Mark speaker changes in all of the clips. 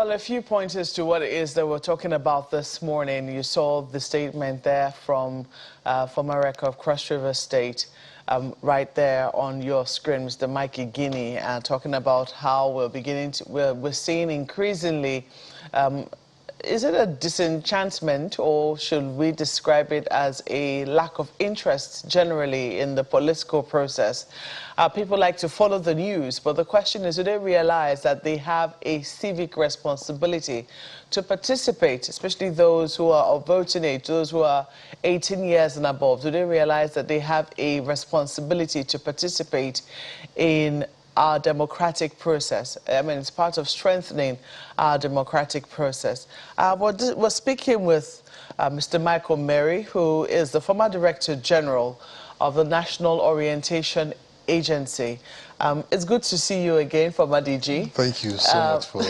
Speaker 1: Well, a few pointers to what it is that we're talking about this morning. You saw the statement there from former Rector of Cross River State, right there on your screen, Mr. Mikey Guinea, talking about how we're seeing increasingly, is it a disenchantment, or should we describe it as a lack of interest generally in the political process? People like to follow the news, but the question is, do they realize that they have a civic responsibility to participate, especially those who are of voting age, those who are 18 years and above? Do they realize that they have a responsibility to participate in our democratic process? I mean, it's part of strengthening our democratic process. We're speaking with Mr. Michael Mary, who is the former Director General of the National Orientation Agency. It's good to see you again, former DG.
Speaker 2: Thank you so much for...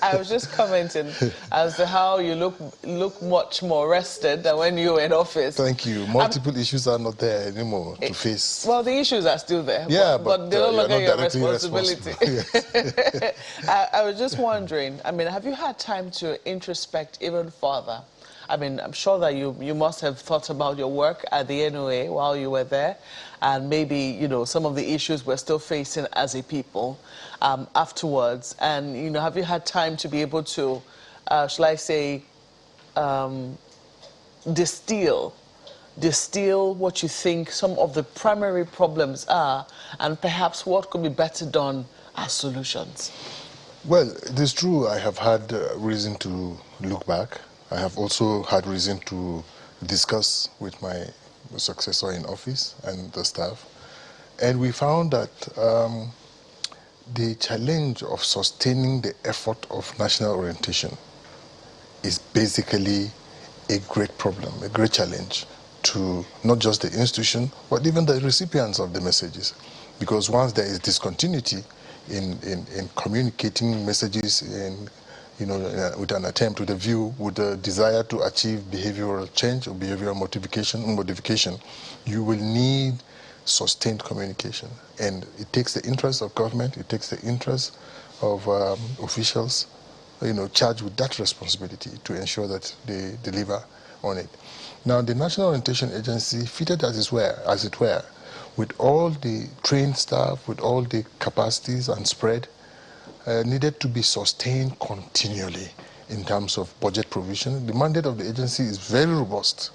Speaker 1: I was just commenting as to how you look much more rested than when you were in office.
Speaker 2: Thank you. Multiple issues are not there anymore to face.
Speaker 1: Well, the issues are still there,
Speaker 2: yeah,
Speaker 1: but they're no longer your responsibility.
Speaker 2: Yes.
Speaker 1: I was just wondering, I mean, have you had time to introspect even further? I mean, I'm sure that you must have thought about your work at the NOA while you were there, and maybe, you know, some of the issues we're still facing as a people afterwards. And, you know, have you had time to be able to, shall I say, distill what you think some of the primary problems are, and perhaps what could be better done as solutions?
Speaker 2: Well, it is true. I have had reason to look back. I have also had reason to discuss with my successor in office and the staff. And we found that the challenge of sustaining the effort of national orientation is basically a great problem, a great challenge to not just the institution, but even the recipients of the messages. Because once there is discontinuity in communicating messages with an attempt, with a view, with a desire to achieve behavioral change or behavioral modification, you will need sustained communication. And it takes the interest of government, it takes the interest of officials, charged with that responsibility to ensure that they deliver on it. Now, the National Orientation Agency, fitted as it were, with all the trained staff, with all the capacities and spread, needed to be sustained continually in terms of budget provision. The mandate of the agency is very robust,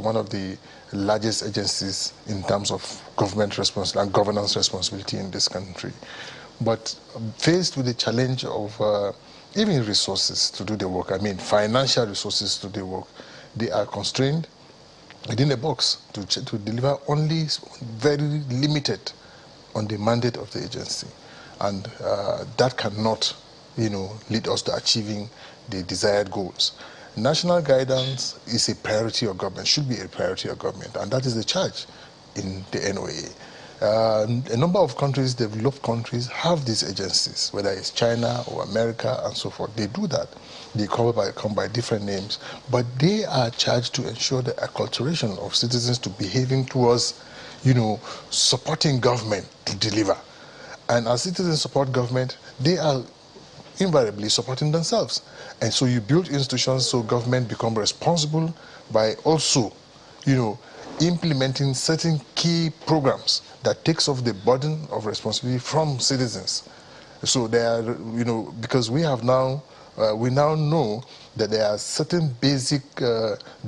Speaker 2: one of the largest agencies in terms of government responsibility and governance responsibility in this country. But faced with the challenge of even resources to do the work, I mean financial resources to do the work, they are constrained within a box to deliver only very limited on the mandate of the agency. And that cannot, lead us to achieving the desired goals. National guidance is a priority of government, should be a priority of government, and that is the charge in the NOA. A number of countries, developed countries, have these agencies, whether it's China or America and so forth. They do that. They come by different names, but they are charged to ensure the acculturation of citizens to behaving towards, supporting government to deliver. And as citizens support government, they are invariably supporting themselves. And so you build institutions so government become responsible by also, implementing certain key programs that takes off the burden of responsibility from citizens. So they are, because we now know that there are certain basic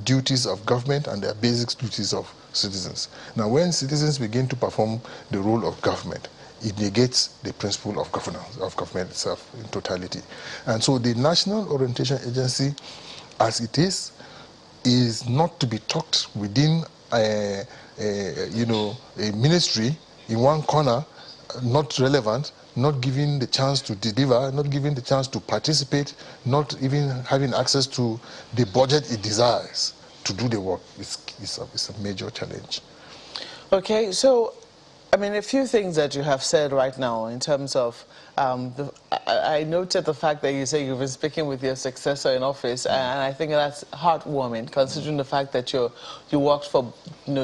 Speaker 2: duties of government and there are basic duties of citizens. Now, when citizens begin to perform the role of government, it negates the principle of governance, of government itself in totality. And so the National Orientation Agency, as it is not to be tucked within a ministry in one corner, not relevant, not given the chance to deliver, not given the chance to participate, not even having access to the budget it desires to do the work. It's a major challenge.
Speaker 1: Okay, so I mean, a few things that you have said right now in terms of, I noted the fact that you say you've been speaking with your successor in office, and I think that's heartwarming, considering the fact that you worked for,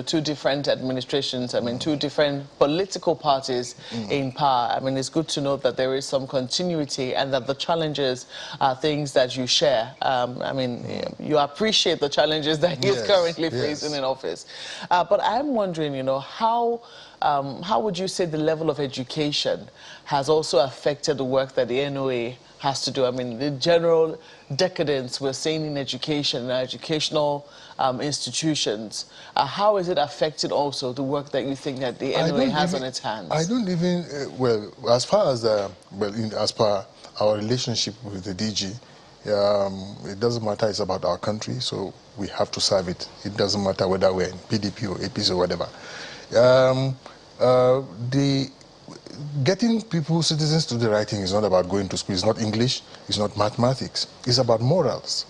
Speaker 1: two different administrations. I mean, two different political parties in power. I mean, it's good to know that there is some continuity and that the challenges are things that you share. I mean, you appreciate the challenges that he's currently facing in office. But I'm wondering, how would you say the level of education has also affected the work that the NOA has to do? I mean, the general decadence we're seeing in education and educational institutions, how is it affected also the work that you think that the NOA has on its hands?
Speaker 2: I don't even, well, as far as, as per our relationship with the DG, it doesn't matter, it's about our country, so we have to serve it. It doesn't matter whether we're in PDP or APC or whatever. Getting people, citizens to do the right thing is not about going to school. It's not English. It's not mathematics. It's about morals.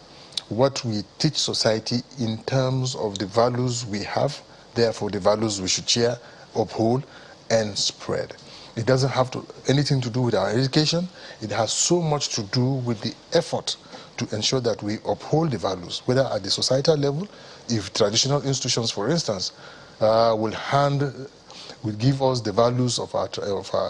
Speaker 2: What we teach society in terms of the values we have, therefore the values we should share, uphold, and spread. It doesn't have anything to do with our education. It has so much to do with the effort to ensure that we uphold the values, whether at the societal level, if traditional institutions, for instance, will give us the values of our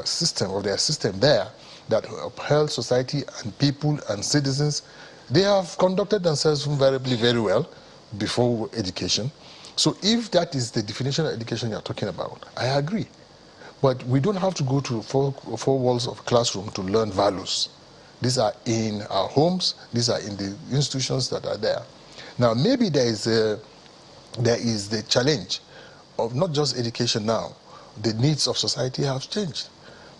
Speaker 2: system, of their system there, that upheld society and people and citizens. They have conducted themselves invariably very well before education. So if that is the definition of education you're talking about, I agree. But we don't have to go to four walls of a classroom to learn values. These are in our homes. These are in the institutions that are there. Now, maybe there is the challenge of not just education now. The needs of society have changed.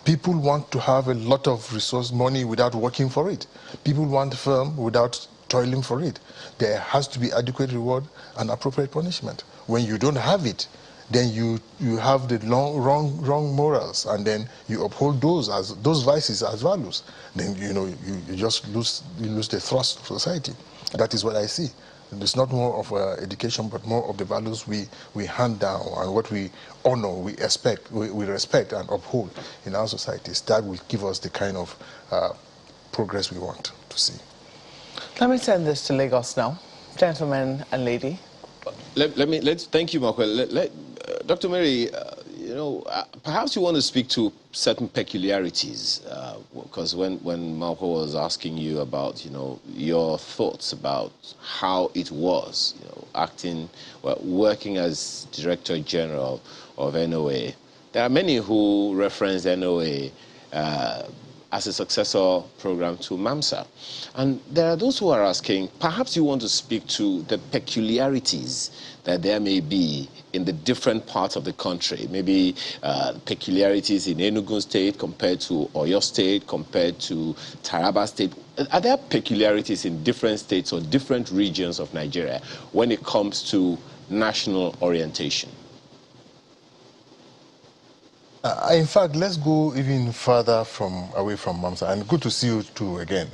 Speaker 2: People want to have a lot of money without working for it. People want firm without toiling for it. There has to be adequate reward and appropriate punishment. When you don't have it, then you have the wrong morals, and then you uphold those vices as values. Then you just lose the thrust of society. That is what I see. It's not more of education, but more of the values we hand down and what we honor, we respect and uphold in our societies. That will give us the kind of progress we want to see.
Speaker 1: Let me send this to Lagos now, gentlemen and lady.
Speaker 3: Let's thank you, Marco. Dr. Mary, perhaps you want to speak to certain peculiarities, because when Marco was asking you about, your thoughts about how it was, working as Director General of NOA, there are many who reference NOA as a successor program to MAMSA. And there are those who are asking, perhaps you want to speak to the peculiarities that there may be in the different parts of the country, maybe peculiarities in Enugu State compared to Oyo State, compared to Taraba State. Are there peculiarities in different states or different regions of Nigeria when it comes to national orientation?
Speaker 2: In fact, let's go even further away from MAMSA, and good to see you too again.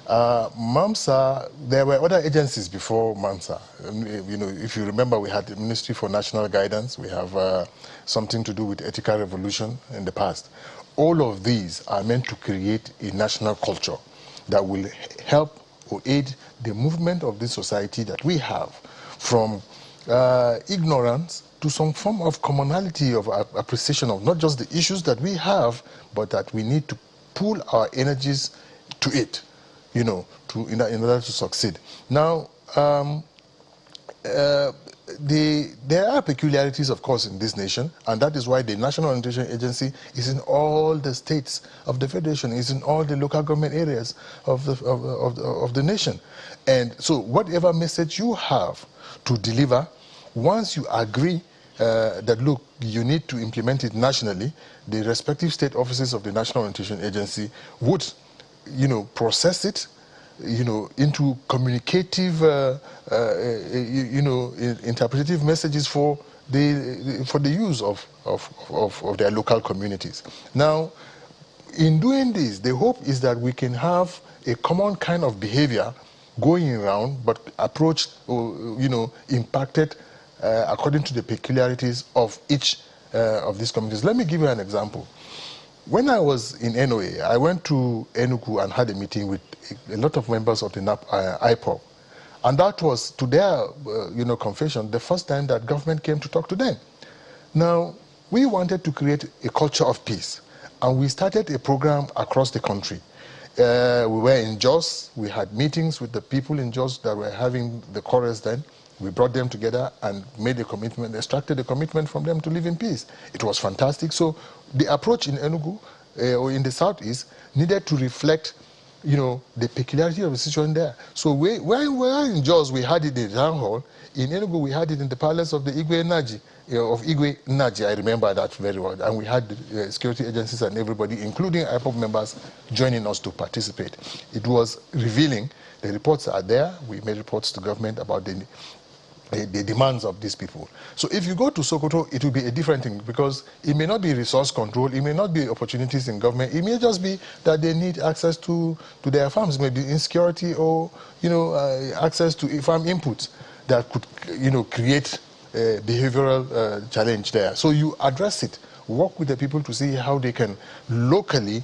Speaker 2: MAMSA, there were other agencies before MAMSA. If you remember, we had the Ministry for National Guidance. We have something to do with ethical revolution in the past. All of these are meant to create a national culture that will help or aid the movement of this society that we have from ignorance to some form of commonality of appreciation of not just the issues that we have, but that we need to pool our energies to it, in order to succeed. Now, there are peculiarities, of course, in this nation, and that is why the National Orientation Agency is in all the states of the Federation, is in all the local government areas of the nation. And so whatever message you have to deliver, once you agree that, look, you need to implement it nationally, the respective state offices of the National Orientation Agency would, process it, into communicative, interpretative messages for the use of their local communities. Now, in doing this, the hope is that we can have a common kind of behavior going around, but approached or impacted according to the peculiarities of each of these communities. Let me give you an example. When I was in NOA, I went to Enugu and had a meeting with a lot of members of the IPOB. And that was, to their confession, the first time that government came to talk to them. Now, we wanted to create a culture of peace. And we started a program across the country. We were in Jos. We had meetings with the people in Jos that were having the chorus then. We brought them together and made a commitment, extracted a commitment from them to live in peace. It was fantastic. So the approach in Enugu or in the southeast needed to reflect, the peculiarity of the situation there. So when we were in Jos, we had it in the town hall. In Enugu, we had it in the palace of the Igwe Naji. I remember that very well. And we had security agencies and everybody, including IPOB members, joining us to participate. It was revealing. The reports are there. We made reports to government about the demands of these people. So if you go to Sokoto, it will be a different thing, because it may not be resource control, it may not be opportunities in government, it may just be that they need access to their farms, maybe insecurity or access to farm inputs that could create a behavioral challenge there. So you address it, work with the people to see how they can locally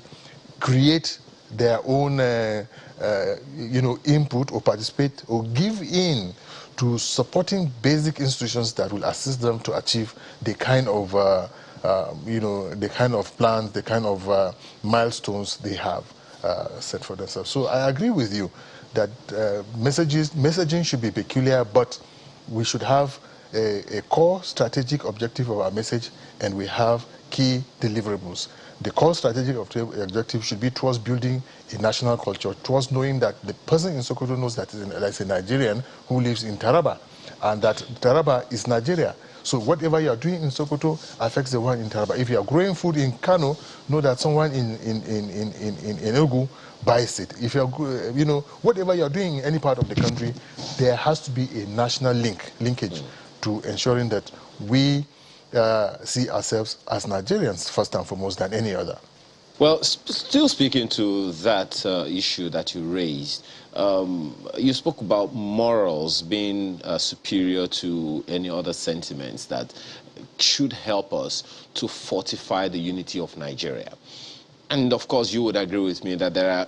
Speaker 2: create their own input or participate or give in to supporting basic institutions that will assist them to achieve the kind of the kind of plans, the kind of milestones they have set for themselves. So I agree with you that messaging should be peculiar, but we should have a core strategic objective of our message, and we have key deliverables. The core strategic objective should be towards building a national culture, towards knowing that the person in Sokoto knows that is a Nigerian who lives in Taraba, and that Taraba is Nigeria. So whatever you are doing in Sokoto affects the one in Taraba. If you are growing food in Kano, know that someone in Enugu buys it. If you are, whatever you are doing in any part of the country, there has to be a national linkage to ensuring that we see ourselves as Nigerians first and foremost than any other.
Speaker 3: Well, still speaking to that issue that you raised, you spoke about morals being superior to any other sentiments that should help us to fortify the unity of Nigeria. And of course, you would agree with me that there are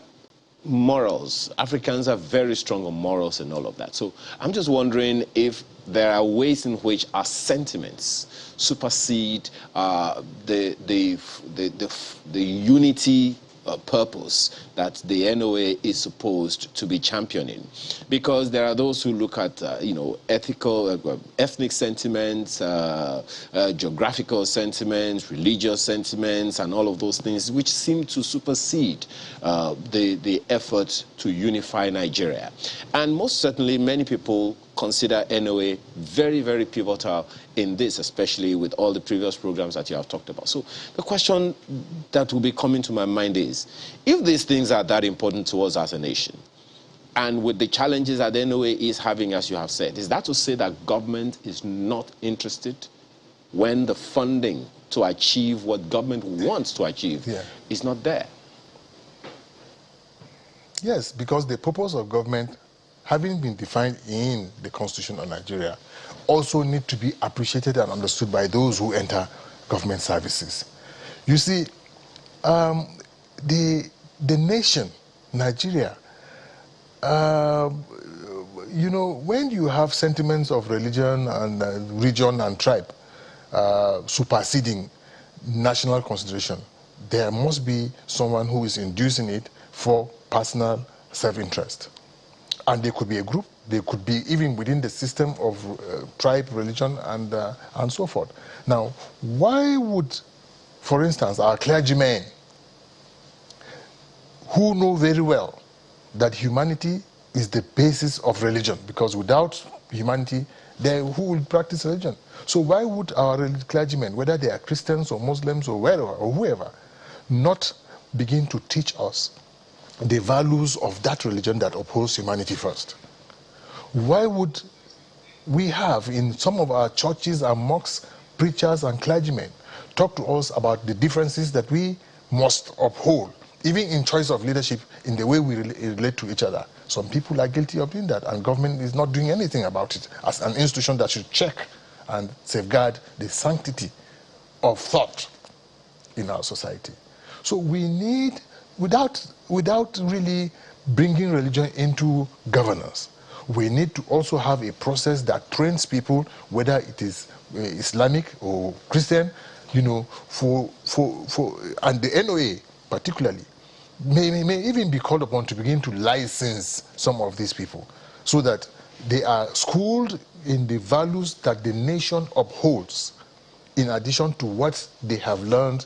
Speaker 3: morals. Africans are very strong on morals and all of that. So I'm just wondering if there are ways in which our sentiments supersede the unity purpose that the NOA is supposed to be championing, because there are those who look at ethical, ethnic sentiments, geographical sentiments, religious sentiments, and all of those things, which seem to supersede the effort to unify Nigeria. And most certainly, many people consider NOA very, very pivotal in this, especially with all the previous programs that you have talked about. So the question that will be coming to my mind is, if these things are that important to us as a nation, and with the challenges that NOA is having, as you have said, is that to say that government is not interested when the funding to achieve what government wants to achieve is not there?
Speaker 2: Yes, because the purpose of government, having been defined in the Constitution of Nigeria, also need to be appreciated and understood by those who enter government services. You see, the nation, Nigeria, when you have sentiments of religion and region and tribe superseding national consideration, there must be someone who is inducing it for personal self-interest. And they could be a group, they could be even within the system of tribe, religion, and so forth. Now, why would, for instance, our clergymen, who know very well that humanity is the basis of religion, because without humanity, then who will practice religion? So why would our clergymen, whether they are Christians or Muslims or wherever or whoever, not begin to teach us the values of that religion that upholds humanity first? Why would we have in some of our churches and mosques preachers and clergymen talk to us about the differences that we must uphold, even in choice of leadership, in the way we relate to each other? Some people are guilty of doing that, and government is not doing anything about it as an institution that should check and safeguard the sanctity of thought in our society. So we need, without really bringing religion into governance, we need to also have a process that trains people, whether it is Islamic or Christian, you know, and the NOA particularly may even be called upon to begin to license some of these people so that they are schooled in the values that the nation upholds, in addition to what they have learned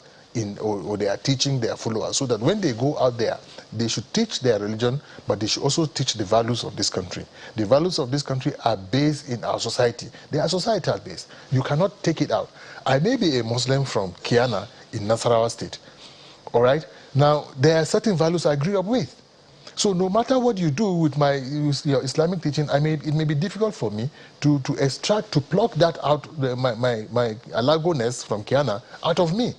Speaker 2: or they are teaching their followers, so that when they go out there, they should teach their religion, but they should also teach the values of this country. The values of this country are based in our society. They are societal based. You cannot take it out. I may be a Muslim from Kiana in Nasarawa State, all right? Now, there are certain values I grew up with. So no matter what you do with your Islamic teaching, it may be difficult for me to pluck that out, my Alagoness from Kiana out of me.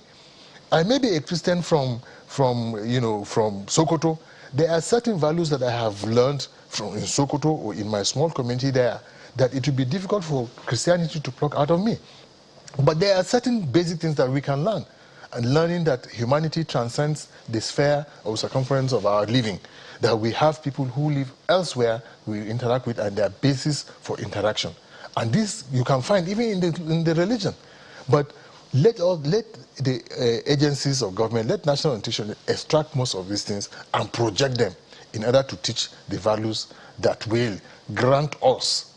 Speaker 2: I may be a Christian from Sokoto. There are certain values that I have learned in Sokoto or in my small community there that it would be difficult for Christianity to pluck out of me. But there are certain basic things that we can learn. And learning that humanity transcends the sphere or circumference of our living. That we have people who live elsewhere we interact with, and there are basis for interaction. And this you can find even in the religion. But let the agencies of government, let national institutions extract most of these things and project them in order to teach the values that will grant us,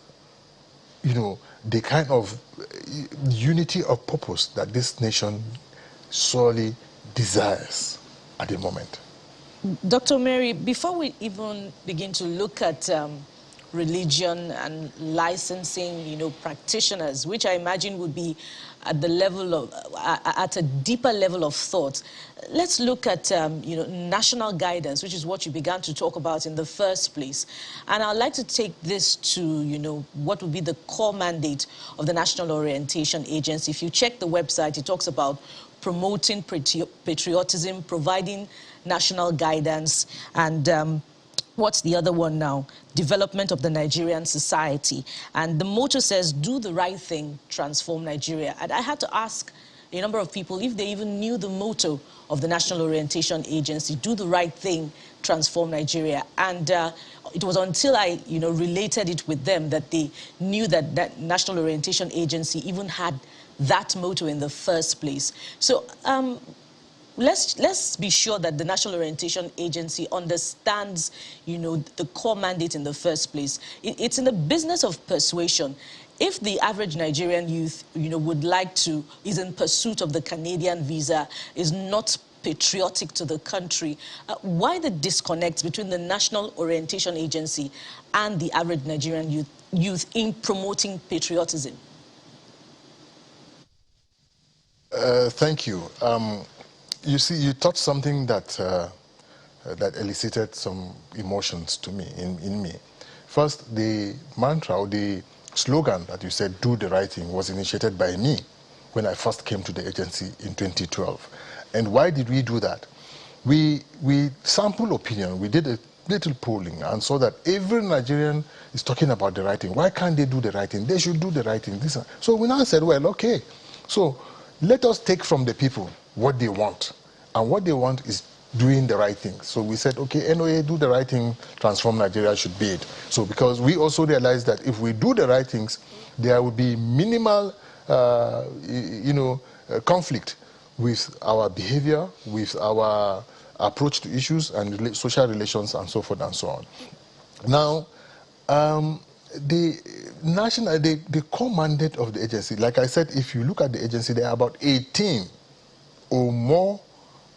Speaker 2: you know, the kind of unity of purpose that this nation sorely desires at the moment.
Speaker 4: Dr. Mary, before we even begin to look at religion and licensing, you know, practitioners, which I imagine would be at the level of, at a deeper level of thought, let's look at, you know, national guidance, which is what you began to talk about in the first place. And I'd like to take this to, you know, what would be the core mandate of the National Orientation Agency. If you check the website, it talks about promoting patriotism, providing national guidance, and what's the other one now? Development of the Nigerian society. And the motto says, do the right thing, transform Nigeria. And I had to ask a number of people if they even knew the motto of the National Orientation Agency, do the right thing, transform Nigeria. And it was until I, you know, related it with them that they knew that that National Orientation Agency even had that motto in the first place. So let's be sure that the National Orientation Agency understands, you know, the core mandate in the first place. It's in the business of persuasion. If the average Nigerian youth, you know, would like to, is in pursuit of the Canadian visa, is not patriotic to the country, why the disconnect between the National Orientation Agency and the average Nigerian youth in promoting patriotism?
Speaker 2: Thank you. You see, you touched something that that elicited some emotions to me, in me. First, the mantra or the slogan that you said, do the right thing, was initiated by me when I first came to the agency in 2012. And why did we do that? We sampled opinion. We did a little polling and saw that every Nigerian is talking about the right thing. Why can't they do the right thing? They should do the right thing. So we now said, well, okay. So let us take from the people what they want. And what they want is doing the right thing. So we said, okay, NOA, do the right thing, transform Nigeria should be it. So because we also realized that if we do the right things, there will be minimal, conflict with our behavior, with our approach to issues and social relations and so forth and so on. Now, the core mandate of the agency, like I said, if you look at the agency, there are about 18 or more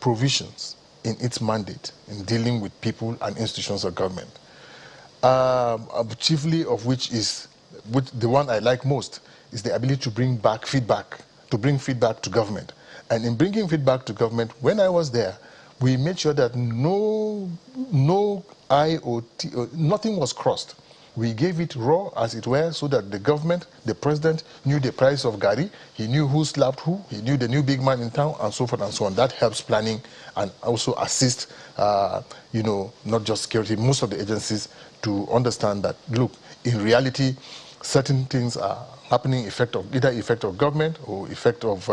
Speaker 2: provisions in its mandate in dealing with people and institutions of government. Chiefly of which the one I like most is the ability to bring feedback to government. And in bringing feedback to government, when I was there, we made sure that no I or T, nothing was crossed. We gave it raw, as it were, so that the government, the president, knew the price of Gari, he knew who slapped who, he knew the new big man in town, and so forth and so on. That helps planning and also assist, not just security, most of the agencies to understand that, look, in reality, certain things are happening, either effect of government or effect of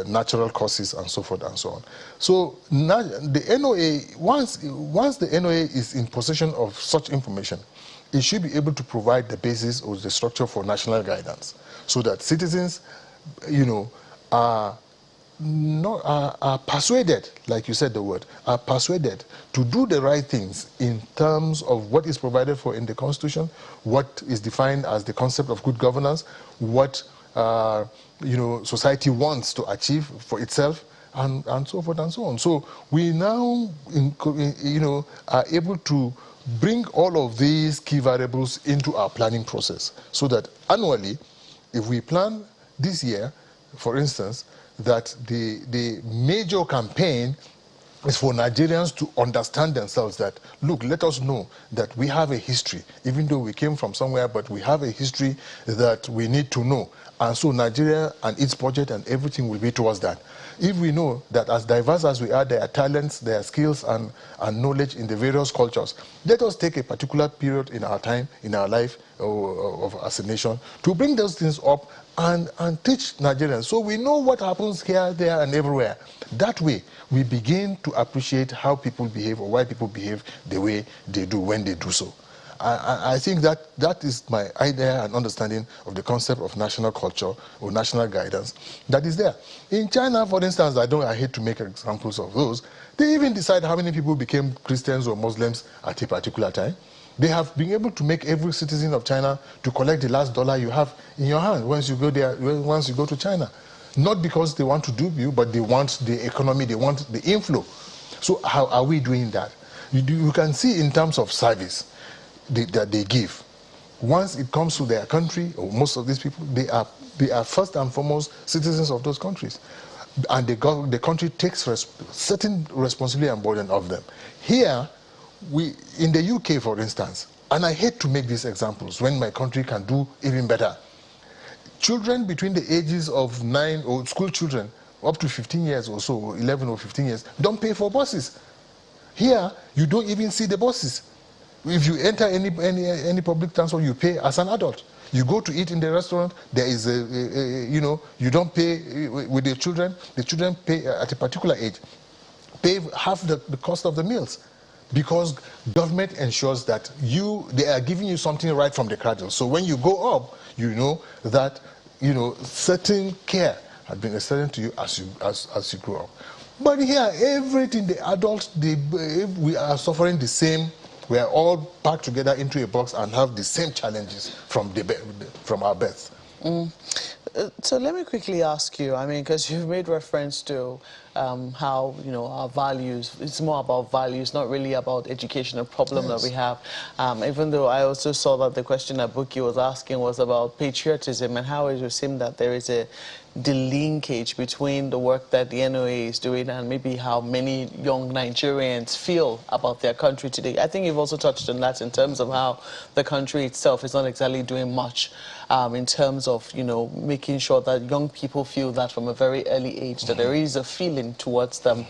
Speaker 2: natural causes and so forth and so on. So now the NOA, once the NOA is in possession of such information, it should be able to provide the basis or the structure for national guidance, so that citizens, are persuaded, like you said the word, are persuaded to do the right things in terms of what is provided for in the Constitution, what is defined as the concept of good governance, what society wants to achieve for itself, and so forth and so on. So we now, are able to bring all of these key variables into our planning process, so that annually, if we plan this year, for instance, that the major campaign is for Nigerians to understand themselves that, look, let us know that we have a history, even though we came from somewhere, but we have a history that we need to know. And so Nigeria and its budget and everything will be towards that. If we know that as diverse as we are, there are talents, there are skills and knowledge in the various cultures, let us take a particular period in our time, in our life as a nation, to bring those things up and teach Nigerians. So we know what happens here, there, and everywhere. That way, we begin to appreciate how people behave or why people behave the way they do when they do so. I think that is my idea and understanding of the concept of national culture or national guidance that is there. In China, for instance, I hate to make examples of those, they even decide how many people became Christians or Muslims at a particular time. They have been able to make every citizen of China to collect the last dollar you have in your hand once you go there, once you go to China. Not because they want to dupe you, but they want the economy, they want the inflow. So how are we doing that? You can see in terms of service that they give. Once it comes to their country, or most of these people, they are first and foremost citizens of those countries. And the country takes certain responsibility and burden of them. Here, in the UK, for instance, and I hate to make these examples when my country can do even better. Children between the ages of 9, or school children up to 15 years or so, or 11 or 15 years, don't pay for buses. Here, you don't even see the buses. If you enter any public transport, you pay as an adult. You go to eat in the restaurant, there is you don't pay with the children pay at a particular age, pay half the cost of the meals, because government ensures that they are giving you something right from the cradle. So when you go up, you know that certain care has been extended to you as you grow up. But here, everything, the adults, we are suffering the same. We are all packed together into a box and have the same challenges from our birth.
Speaker 1: So let me quickly ask you, because you've made reference to how, our values, it's more about values, not really about educational problem that we have. Even though I also saw that the question that Buki was asking was about patriotism and how it would seem that there is the linkage between the work that the NOA is doing and maybe how many young Nigerians feel about their country today. I think you've also touched on that in terms of how the country itself is not exactly doing much in terms of, making sure that young people feel that from a very early age, that there is a feeling towards them.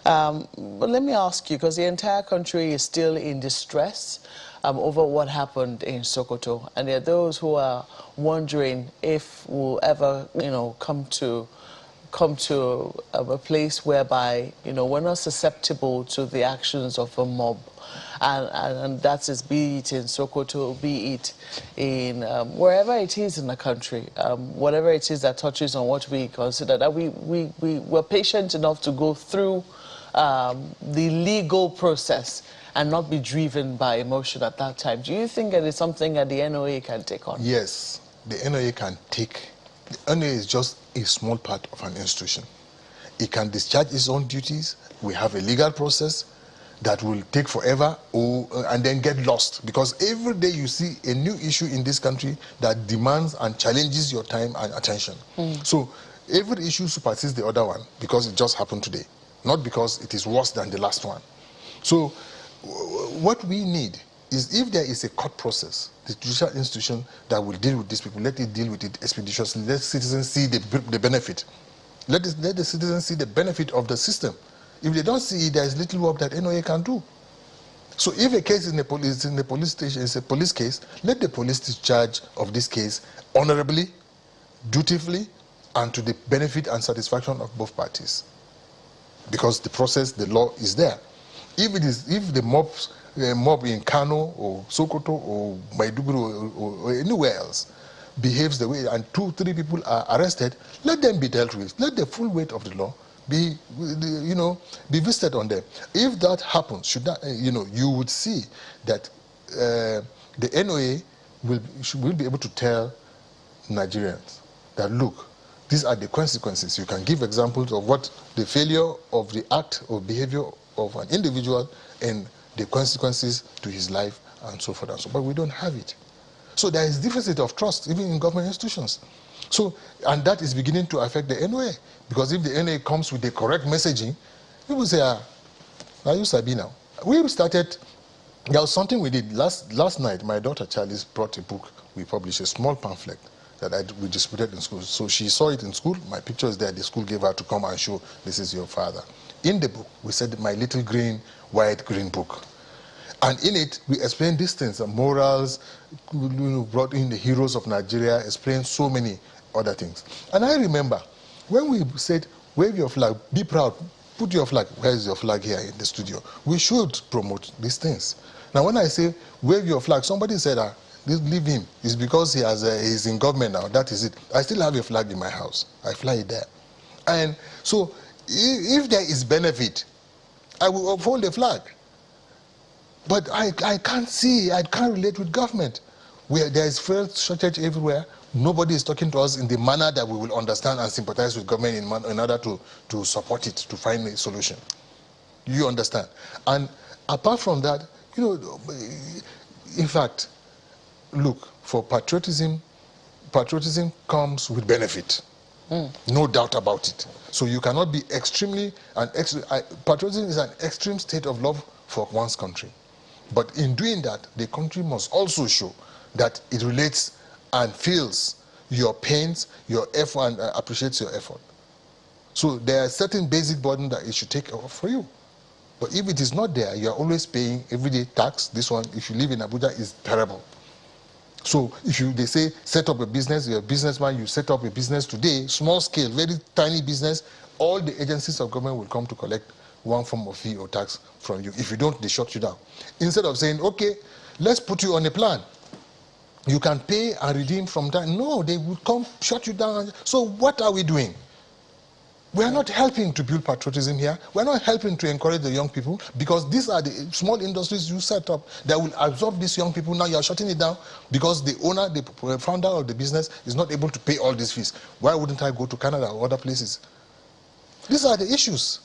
Speaker 1: But let me ask you, because the entire country is still in distress over what happened in Sokoto, and there are those who are wondering if we'll ever, come to a place whereby, we're not susceptible to the actions of a mob. And that is, be it in Sokoto, be it in wherever it is in the country, whatever it is that touches on what we consider, that we're patient enough to go through the legal process and not be driven by emotion at that time. Do you think that it's something that the NOA can take on?
Speaker 2: Yes, the NOA can take. The NOA is just a small part of an institution. It can discharge its own duties. We have a legal process that will take forever and then get lost, because every day you see a new issue in this country that demands and challenges your time and attention. So every issue supersedes the other one because it just happened today, not because it is worse than the last one. So what we need is, if there is a court process, the judicial institution that will deal with these people, let it deal with it expeditiously. Let citizens see the benefit. Let the citizens see the benefit of the system. If they don't see it, there is little work that NOA can do. So if a case in the police station is a police case, let the police take charge of this case honorably, dutifully, and to the benefit and satisfaction of both parties. Because the process, the law is there. If the mob in Kano or Sokoto or Maiduguri or anywhere else behaves the way and 2-3 people are arrested, let them be dealt with. Let the full weight of the law be visited on them. If that happens, you would see that the NOA will be able to tell Nigerians that, look, these are the consequences. You can give examples of what the failure of the act or behavior of an individual and the consequences to his life and so forth and so on. But we don't have it. So there is deficit of trust even in government institutions. So, and that is beginning to affect the NOA. Because if the NOA comes with the correct messaging, people say, are you Sabi now? We started, there was something we did. Last night, my daughter Charlie brought a book. We published a small pamphlet that we distributed in school. So she saw it in school. My picture is there. The school gave her to come and show, this is your father. In the book, we said, my little white green book. And in it, we explained these things, the morals, brought in the heroes of Nigeria, explained so many other things. And I remember when we said, wave your flag, be proud, put your flag. Where is your flag here in the studio? We should promote these things. Now, when I say wave your flag, somebody said, leave him. It's because he's in government now. That is it. I still have a flag in my house. I fly it there. And so if there is benefit, I will uphold the flag. But I can't relate with government. There is fuel shortage everywhere. Nobody is talking to us in the manner that we will understand and sympathize with government in order to support it, to find a solution. You understand? And apart from that, in fact, look, for patriotism comes with benefit. No doubt about it. So you cannot be patriotism is an extreme state of love for one's country. But in doing that, the country must also show that it relates and feels your pains, your effort, and appreciates your effort. So there are certain basic burden that it should take off for you. But if it is not there, you are always paying everyday tax. This one, if you live in Abuja, is terrible. So if they say set up a business, you're a businessman, you set up a business today, small scale, very tiny business, all the agencies of government will come to collect one form of fee or tax from you. If you don't, they shut you down. Instead of saying, okay, let's put you on a plan. You can pay and redeem from that. No, they will come shut you down. So what are we doing? We are not helping to build patriotism here. We are not helping to encourage the young people, because these are the small industries you set up that will absorb these young people. Now you are shutting it down because the owner, the founder of the business is not able to pay all these fees. Why wouldn't I go to Canada or other places? These are the issues.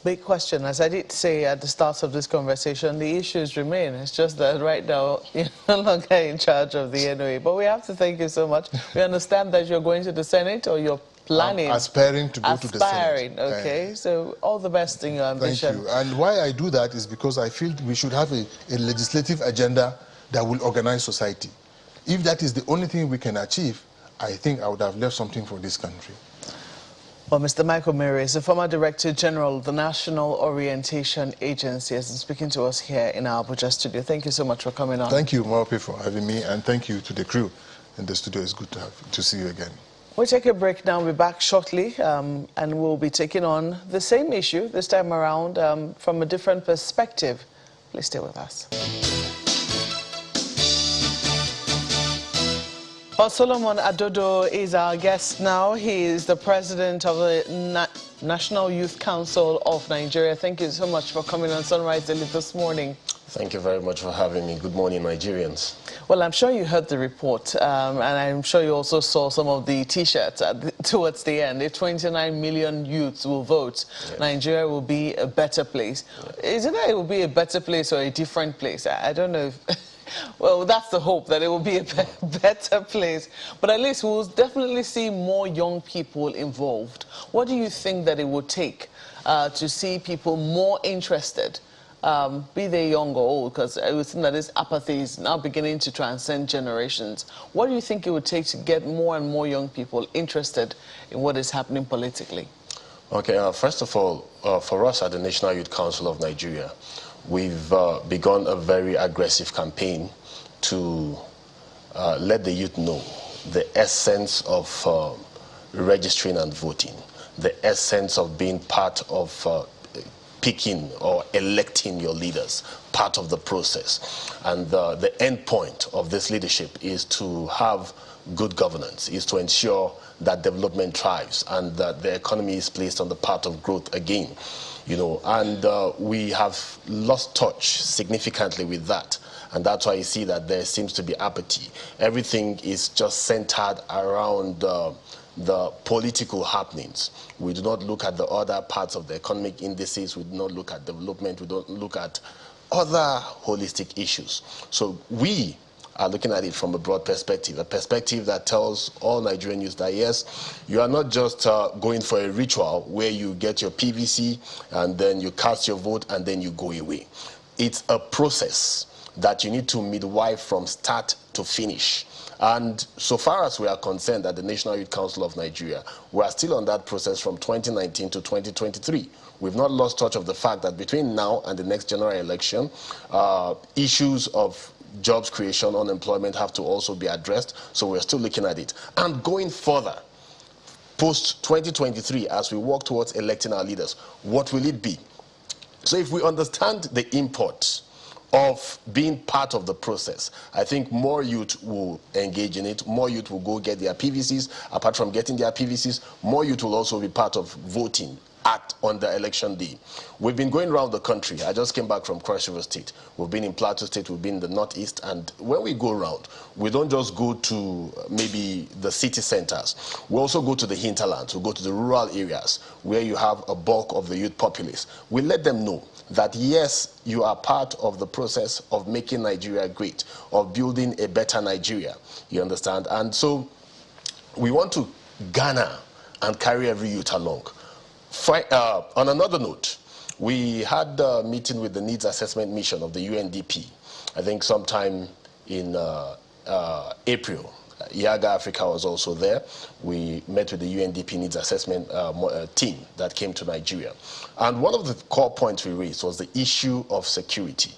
Speaker 1: Big question. As I did say at the start of this conversation, the issues remain. It's just that right now you're no longer in charge of the NOA. But we have to thank you so much. We understand that you're going to the Senate, or you're planning.
Speaker 2: I'm aspiring to go to the Senate.
Speaker 1: Okay. So all the best in your ambition.
Speaker 2: Thank you. And why I do that is because I feel we should have a legislative agenda that will organize society. If that is the only thing we can achieve, I think I would have left something for this country.
Speaker 1: Well, Mr. Michael Mary is the former Director General of the National Orientation Agency, has been speaking to us here in our Abuja studio. Thank you so much for coming on.
Speaker 2: Thank you, Mopi, for having me, and thank you to the crew in the studio. It's good to see you again.
Speaker 1: We'll take a break now. We'll be back shortly, and we'll be taking on the same issue this time around from a different perspective. Please stay with us. Well, Solomon Adodo is our guest now. He is the president of the National Youth Council of Nigeria. Thank you so much for coming on Sunrise Daily this morning.
Speaker 5: Thank you very much for having me. Good morning, Nigerians.
Speaker 1: Well, I'm sure you heard the report, and I'm sure you also saw some of the T-shirts towards the end. If 29 million youths will vote, yes, Nigeria will be a better place. Yes. Isn't it will be a better place or a different place? I don't know if... Well, that's the hope, that it will be a better place. But at least we'll definitely see more young people involved. What do you think that it would take to see people more interested, be they young or old? Because I would think that this apathy is now beginning to transcend generations. What do you think it would take to get more and more young people interested in what is happening politically?
Speaker 5: Okay, first of all, for us at the National Youth Council of Nigeria, we've begun a very aggressive campaign to let the youth know the essence of registering and voting, the essence of being part of picking or electing your leaders, part of the process. And the end point of this leadership is to have good governance, is to ensure that development thrives and that the economy is placed on the path of growth again. You know, and we have lost touch significantly with that. And that's why you see that there seems to be apathy. Everything is just centered around the political happenings. We do not look at the other parts of the economic indices. We do not look at development. We don't look at other holistic issues. So we are looking at it from a broad perspective, a perspective that tells all Nigerian youth that yes, you are not just going for a ritual where you get your PVC and then you cast your vote and then you go away. It's a process that you need to midwife from start to finish. And so far as we are concerned at the National Youth Council of Nigeria, we are still on that process from 2019 to 2023. We've not lost touch of the fact that between now and the next general election, issues of jobs creation, unemployment have to also be addressed. So we're still looking at it. And going further, post-2023, as we work towards electing our leaders, what will it be? So if we understand the import of being part of the process, I think more youth will engage in it, more youth will go get their PVCs. Apart from getting their PVCs, more youth will also be part of voting on the election day. We've been going around the country. I just came back from Cross River State. We've been in Plateau State, we've been in the Northeast, and when we go around, we don't just go to maybe the city centers. We also go to the hinterlands, we go to the rural areas where you have a bulk of the youth populace. We let them know that yes, you are part of the process of making Nigeria great, of building a better Nigeria. You understand? And so we want to garner and carry every youth along. On another note, we had a meeting with the Needs Assessment Mission of the UNDP, I think sometime in April. Yaga Africa was also there. We met with the UNDP Needs Assessment team that came to Nigeria. And one of the core points we raised was the issue of security.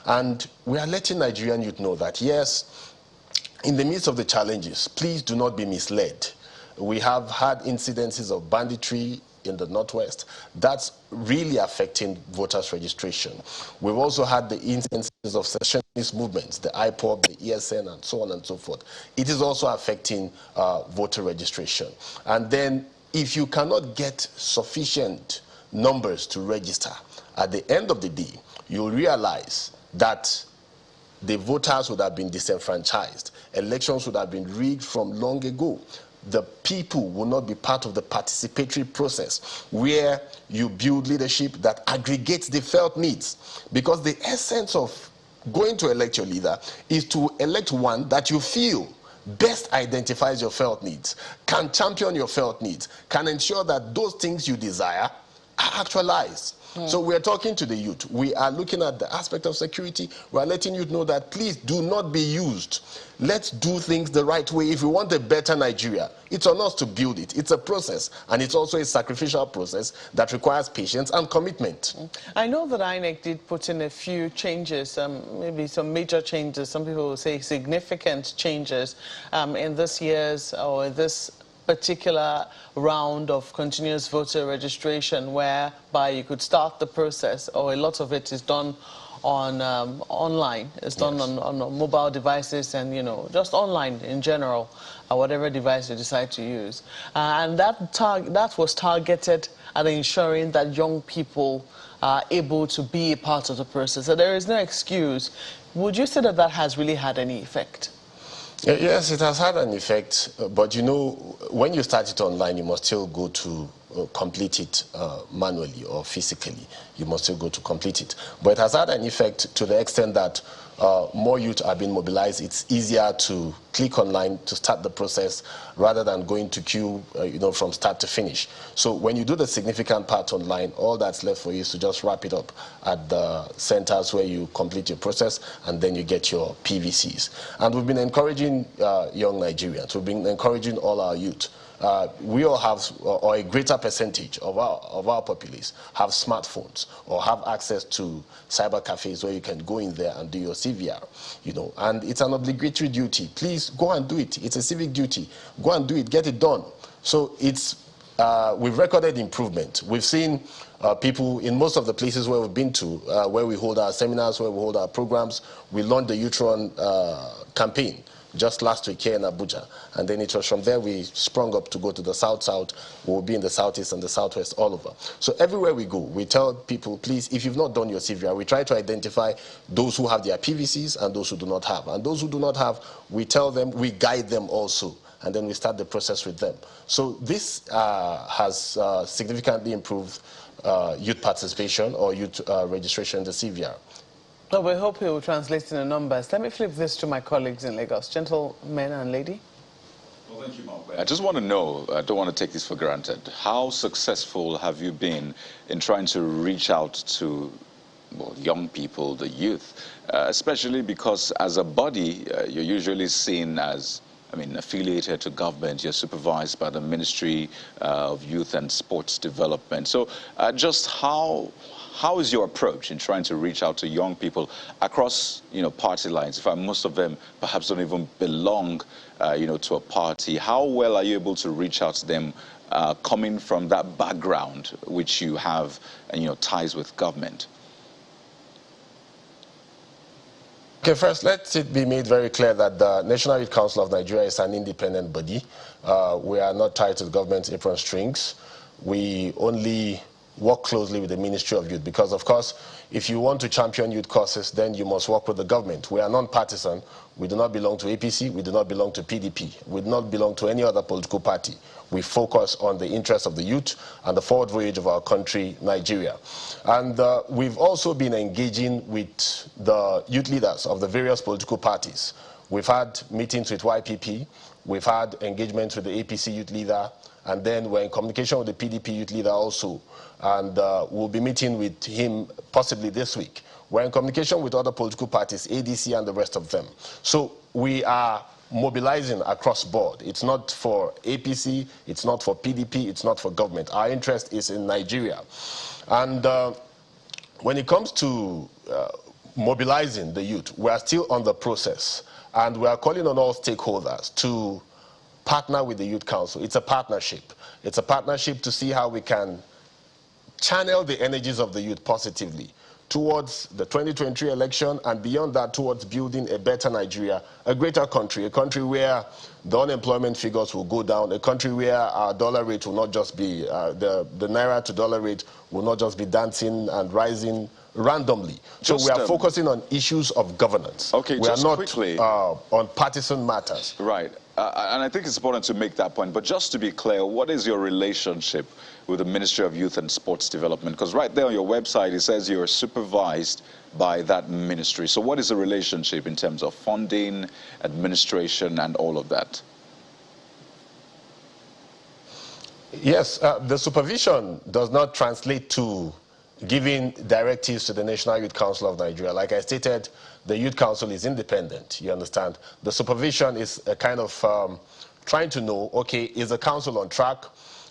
Speaker 5: And we are letting Nigerian youth know that, yes, in the midst of the challenges, please do not be misled. We have had incidences of banditry in the Northwest. That's really affecting voters' registration. We've also had the instances of secessionist movements, the IPOB, the ESN, and so on and so forth. It is also affecting voter registration. And then if you cannot get sufficient numbers to register, at the end of the day, you'll realize that the voters would have been disenfranchised. Elections would have been rigged from long ago. The people will not be part of the participatory process where you build leadership that aggregates the felt needs. Because the essence of going to elect your leader is to elect one that you feel best identifies your felt needs, can champion your felt needs, can ensure that those things you desire are actualized. So we're talking to the youth. We are looking at the aspect of security. We're letting youth know that please do not be used. Let's do things the right way. If we want a better Nigeria, it's on us to build it. It's a process, and it's also a sacrificial process that requires patience and commitment.
Speaker 1: I know that INEC did put in a few changes, maybe some major changes. Some people will say significant changes in this year's or this particular round of continuous voter registration, whereby you could start the process, or a lot of it is done on online. It's done on mobile devices and, you know, just online in general, whatever device you decide to use. And that was targeted at ensuring that young people are able to be a part of the process. So there is no excuse. Would you say that that has really had any effect?
Speaker 5: Yes, it has had an effect, but you know, when you start it online, you must still go to complete it manually or physically. You must still go to complete it. But it has had an effect to the extent that more youth are being mobilized. It's easier to click online to start the process rather than going to queue, you know, from start to finish. So when you do the significant part online, all that's left for you is to just wrap it up at the centers where you complete your process and then you get your PVCs. And we've been encouraging young Nigerians. We've been encouraging all our youth we all have, or a greater percentage of our populace have smartphones or have access to cyber cafes where you can go in there and do your CVR, you know, and it's an obligatory duty. Please go and do it. It's a civic duty. Go and do it. Get it done. So we've recorded improvement. We've seen people in most of the places where we've been to, where we hold our seminars, where we hold our programs. We launched the Youth Run campaign just last week here in Abuja. And then it was from there we sprung up to go to the South-South. We'll be in the Southeast and the Southwest, all over. So everywhere we go, we tell people, please, if you've not done your CVR, we try to identify those who have their PVCs and those who do not have. And those who do not have, we tell them, we guide them also. And then we start the process with them. So this has significantly improved youth participation or youth registration in the CVR.
Speaker 1: Well, we hope you will translate in the numbers. Let me flip this to my colleagues in Lagos. Gentlemen and lady.
Speaker 6: Well, thank you, Mark. I just want to know, I don't want to take this for granted, how successful have you been in trying to reach out to young people, the youth, especially because as a body, you're usually seen as, affiliated to government. You're supervised by the Ministry of Youth and Sports Development. So just how is your approach in trying to reach out to young people across, party lines? In fact, most of them perhaps don't even belong, to a party. How well are you able to reach out to them coming from that background which you have, ties with government?
Speaker 5: Okay, first, let it be made very clear that the National Youth Council of Nigeria is an independent body. We are not tied to the government's apron strings. We only work closely with the Ministry of Youth because, of course, if you want to champion youth causes, then you must work with the government. We are non-partisan. We do not belong to APC. We do not belong to PDP. We do not belong to any other political party. We focus on the interests of the youth and the forward voyage of our country, Nigeria. And we've also been engaging with the youth leaders of the various political parties. We've had meetings with YPP. We've had engagements with the APC youth leader. And then we're in communication with the PDP youth leader also. And we'll be meeting with him possibly this week. We're in communication with other political parties, ADC and the rest of them. So we are mobilizing across board. It's not for APC, it's not for PDP, it's not for government. Our interest is in Nigeria. And when it comes to mobilizing the youth, we are still on the process. And we are calling on all stakeholders to partner with the Youth Council. It's a partnership. It's a partnership to see how we can channel the energies of the youth positively towards the 2023 election and beyond that towards building a better Nigeria, a greater country, a country where the unemployment figures will go down, a country where our dollar rate will not just be, the naira to dollar rate will not just be dancing and rising randomly. So we are focusing on issues of governance.
Speaker 6: Okay,
Speaker 5: we
Speaker 6: just
Speaker 5: are not
Speaker 6: quickly
Speaker 5: on partisan matters.
Speaker 6: Right. And I think it's important to make that point. But just to be clear, what is your relationship with the Ministry of Youth and Sports Development? Because right there on your website, it says you're supervised by that ministry. So what is the relationship in terms of funding, administration, and all of that?
Speaker 5: Yes, the supervision does not translate to giving directives to the National Youth Council of Nigeria. Like I stated, the Youth Council is independent, you understand. The supervision is a kind of trying to know, okay, is the council on track?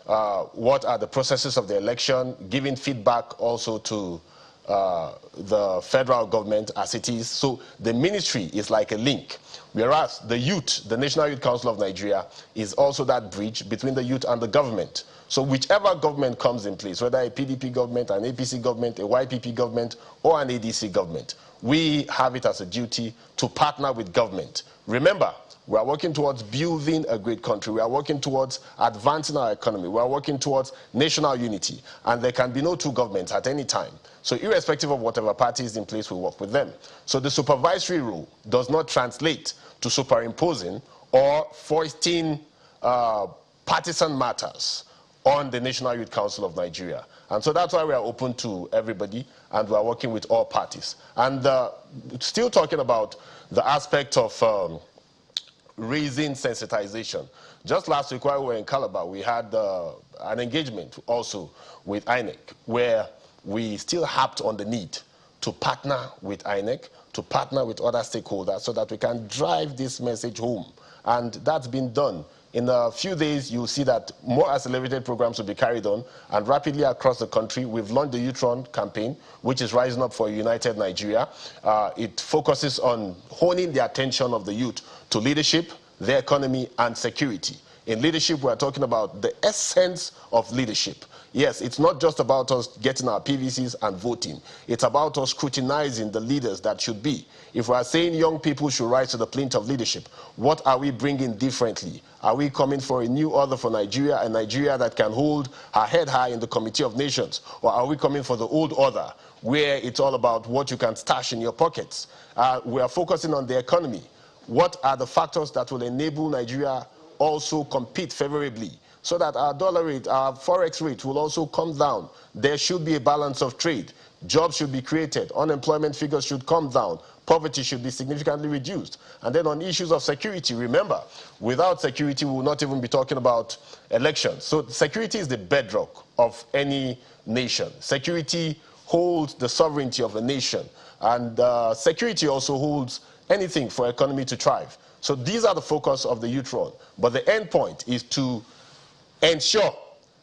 Speaker 5: What are the processes of the election? Giving feedback also to the federal government as it is. So the ministry is like a link. Whereas the youth, the National Youth Council of Nigeria, is also that bridge between the youth and the government. So whichever government comes in place, whether a PDP government, an APC government, a YPP government, or an ADC government, we have it as a duty to partner with government. Remember, we are working towards building a great country. We are working towards advancing our economy. We are working towards national unity. And there can be no two governments at any time. So irrespective of whatever party is in place, we work with them. So the supervisory role does not translate to superimposing or foisting partisan matters on the National Youth Council of Nigeria. And so that's why we are open to everybody and we are working with all parties. And still talking about the aspect of raising sensitization. Just last week while we were in Calabar, we had an engagement also with INEC where we still harped on the need to partner with INEC, to partner with other stakeholders so that we can drive this message home. And that's been done In a few days, you'll see that more accelerated programs will be carried on, and rapidly across the country, we've launched the Youth Run campaign, which is Rising Up for a United Nigeria. It focuses on honing the attention of the youth to leadership, the economy, and security. In leadership, we're talking about the essence of leadership. Yes, it's not just about us getting our PVCs and voting. It's about us scrutinizing the leaders that should be. If we're saying young people should rise to the plinth of leadership, what are we bringing differently? Are we coming for a new order for Nigeria, a Nigeria that can hold her head high in the Committee of Nations? Or are we coming for the old order, where it's all about what you can stash in your pockets? We are focusing on the economy. What are the factors that will enable Nigeria also compete favorably, so that our dollar rate, our forex rate will also come down? There should be a balance of trade. Jobs should be created. Unemployment figures should come down. Poverty should be significantly reduced. And then on issues of security, remember, without security, we will not even be talking about elections. So security is the bedrock of any nation. Security holds the sovereignty of a nation. And security also holds anything for economy to thrive. So these are the focus of the Youth Run. But the end point is to ensure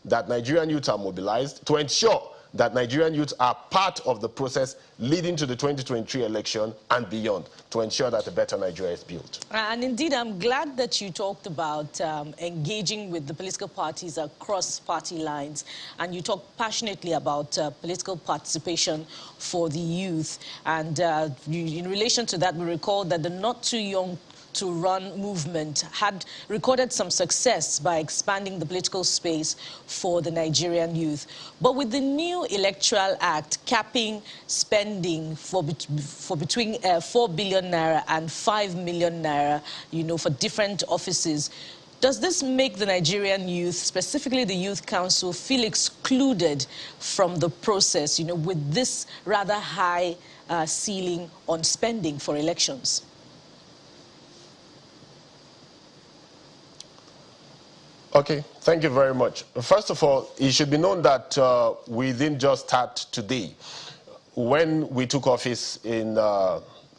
Speaker 5: that Nigerian youths are mobilized, to ensure that Nigerian youths are part of the process leading to the 2023 election and beyond, to ensure that a better Nigeria is built.
Speaker 4: And indeed, I'm glad that you talked about engaging with the political parties across party lines, and you talked passionately about political participation for the youth. And in relation to that, we recall that the Not Too Young to Run movement had recorded some success by expanding the political space for the Nigerian youth. But with the new Electoral Act capping spending for between 4 billion naira and 5 million naira, for different offices, does this make the Nigerian youth, specifically the Youth Council, feel excluded from the process, with this rather high ceiling on spending for elections?
Speaker 5: Okay, thank you very much. First of all, it should be known that we didn't just start today. When we took office in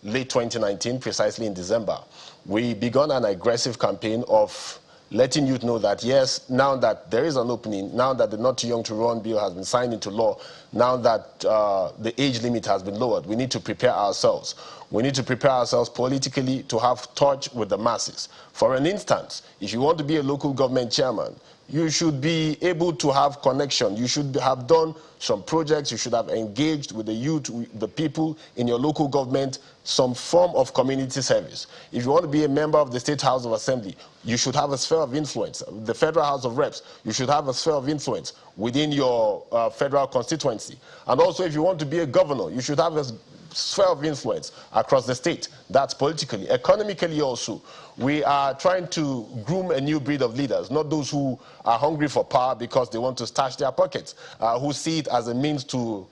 Speaker 5: late 2019, precisely in December, we began an aggressive campaign of letting youth know that, yes, now that there is an opening, now that the Not Too Young to Run bill has been signed into law, now that the age limit has been lowered, we need to prepare ourselves. We need to prepare ourselves politically to have touch with the masses. For an instance, if you want to be a local government chairman, you should be able to have connection. You should have done some projects. You should have engaged with the youth, with the people in your local government, some form of community service. If you want to be a member of the State House of Assembly, you should have a sphere of influence. The Federal House of Reps, you should have a sphere of influence within your federal constituency. And also, if you want to be a governor, you should have a sphere of influence across the state. That's politically. Economically also, we are trying to groom a new breed of leaders, not those who are hungry for power because they want to stash their pockets, who see it as a means to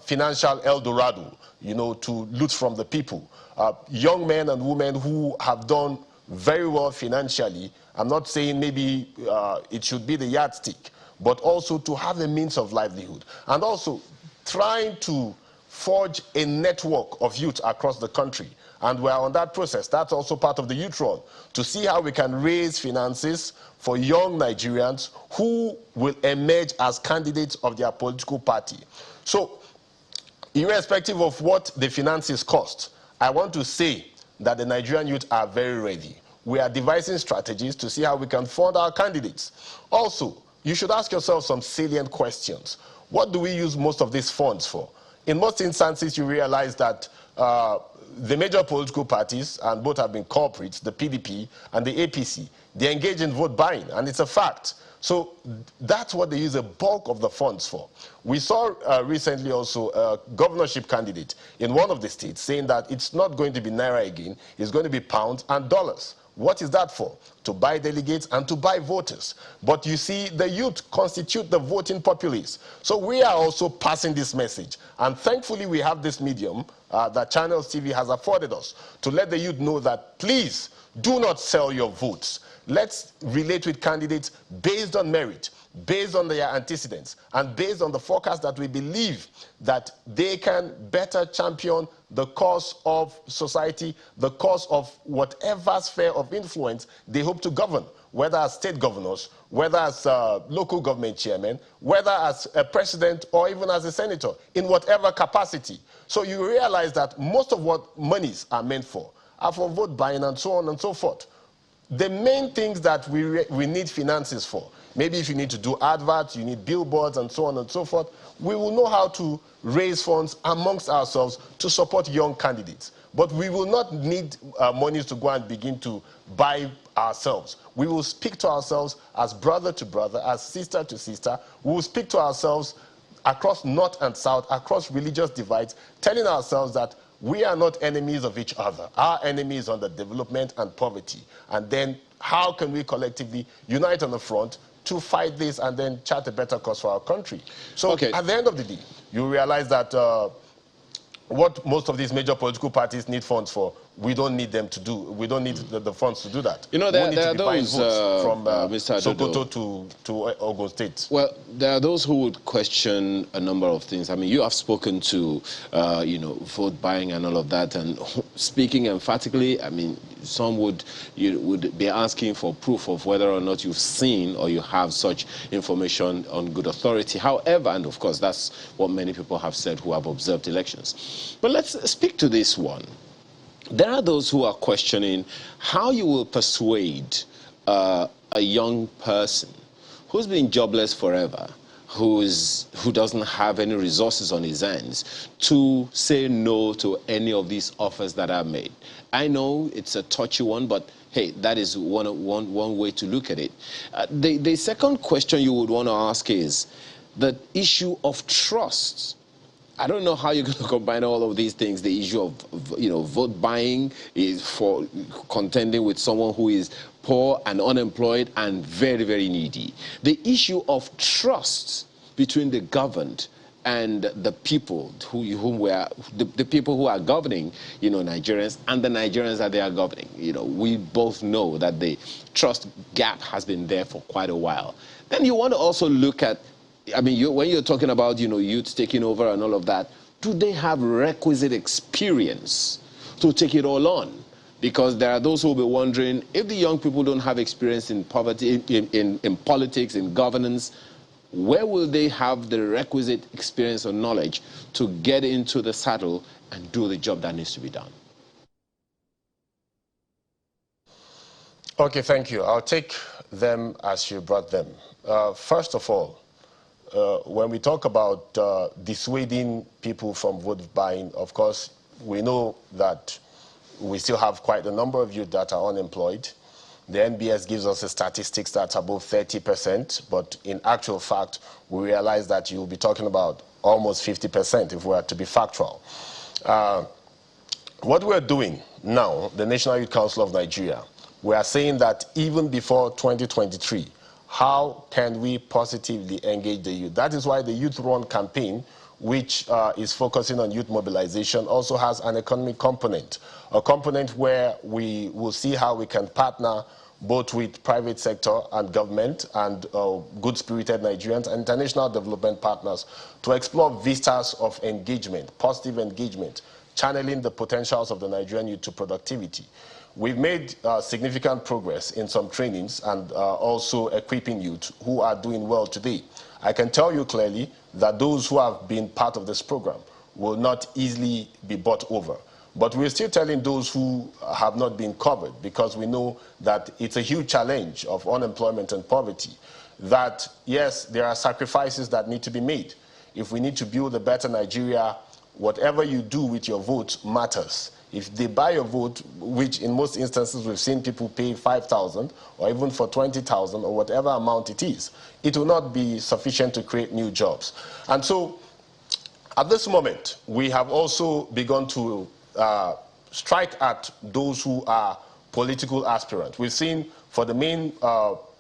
Speaker 5: financial El Dorado, to loot from the people. Young men and women who have done very well financially. I'm not saying maybe it should be the yardstick, but also to have a means of livelihood. And also trying to forge a network of youth across the country. And we're on that process. That's also part of the Youth Run, to see how we can raise finances for young Nigerians who will emerge as candidates of their political party. So, irrespective of what the finances cost, I want to say that the Nigerian youth are very ready. We are devising strategies to see how we can fund our candidates. Also, you should ask yourself some salient questions. What do we use most of these funds for? In most instances, you realize that the major political parties, and both have been corporates, the PDP and the APC, they engage in vote buying, and it's a fact. So that's what they use a bulk of the funds for. We saw recently also a governorship candidate in one of the states saying that it's not going to be naira again, it's going to be pounds and dollars. What is that for? To buy delegates and to buy voters. But you see, the youth constitute the voting populace. So we are also passing this message. And thankfully, we have this medium that Channels TV has afforded us to let the youth know that, please, do not sell your votes. Let's relate with candidates based on merit, based on their antecedents, and based on the forecast that we believe that they can better champion the cause of society, the cause of whatever sphere of influence they hope to govern. whether as state governors, whether as local government chairmen, whether as a president or even as a senator, in whatever capacity. So you realize that most of what monies are meant for are for vote buying and so on and so forth. The main things that we need finances for, maybe if you need to do adverts, you need billboards and so on and so forth, we will know how to raise funds amongst ourselves to support young candidates. But we will not need monies to go and begin to buy ourselves. We will speak to ourselves as brother to brother, as sister to sister. We will speak to ourselves across north and south, across religious divides, telling ourselves that we are not enemies of each other. Our enemy is under development and poverty. And then how can we collectively unite on the front to fight this and then chart a better course for our country? So at the end of the day, you realize that what most of these major political parties need funds for, we don't need them to do. We don't need the funds to do that.
Speaker 3: You know,
Speaker 5: we need
Speaker 3: there
Speaker 5: to
Speaker 3: are
Speaker 5: be buying
Speaker 3: those,
Speaker 5: votes from
Speaker 3: Mr.
Speaker 5: Sokoto to Ogun State.
Speaker 3: Well, there are those who would question a number of things. I mean, you have spoken to, you know, vote buying and all of that, and speaking emphatically, I mean, some would be asking for proof of whether or not you've seen or you have such information on good authority. However, and of course, that's what many people have said who have observed elections. But let's speak to this one. There are those who are questioning how you will persuade a young person who's been jobless forever, who doesn't have any resources on his hands, to say no to any of these offers that are made. I know it's a touchy one, but hey, that is one way to look at it. The second question you would want to ask is the issue of trust. I don't know how you're going to combine all of these things. The issue of, you know, vote buying is for contending with someone who is poor and unemployed and very, very needy. The issue of trust between the governed and the people the people who are governing, you know, Nigerians, and the Nigerians that they are governing. You know, we both know that the trust gap has been there for quite a while. Then you want to also look at, I mean, when you're talking about, you know, youth taking over and all of that, do they have requisite experience to take it all on? Because there are those who will be wondering, if the young people don't have experience in poverty, in politics, in governance, where will they have the requisite experience or knowledge to get into the saddle and do the job that needs to be done?
Speaker 5: Okay, thank you. I'll take them as you brought them. First of all, when we talk about dissuading people from vote buying, of course, we know that we still have quite a number of youth that are unemployed. The NBS gives us a statistics that's above 30%, but in actual fact, we realize that you'll be talking about almost 50% if we are to be factual. What we're doing now, the National Youth Council of Nigeria, we are saying that even before 2023, how can we positively engage the youth? That is why the Youth Run campaign, which is focusing on youth mobilization, also has an economic component, a component where we will see how we can partner both with private sector and government and good-spirited Nigerians and international development partners to explore vistas of engagement, positive engagement, channeling the potentials of the Nigerian youth to productivity. We've made significant progress in some trainings and also equipping youth who are doing well today. I can tell you clearly that those who have been part of this program will not easily be bought over. But we're still telling those who have not been covered, because we know that it's a huge challenge of unemployment and poverty, that yes, there are sacrifices that need to be made. If we need to build a better Nigeria, whatever you do with your vote matters. If they buy your vote, which in most instances we've seen people pay 5,000 or even for 20,000 or whatever amount it is, it will not be sufficient to create new jobs. And so at this moment, we have also begun to strike at those who are political aspirants. We've seen for the main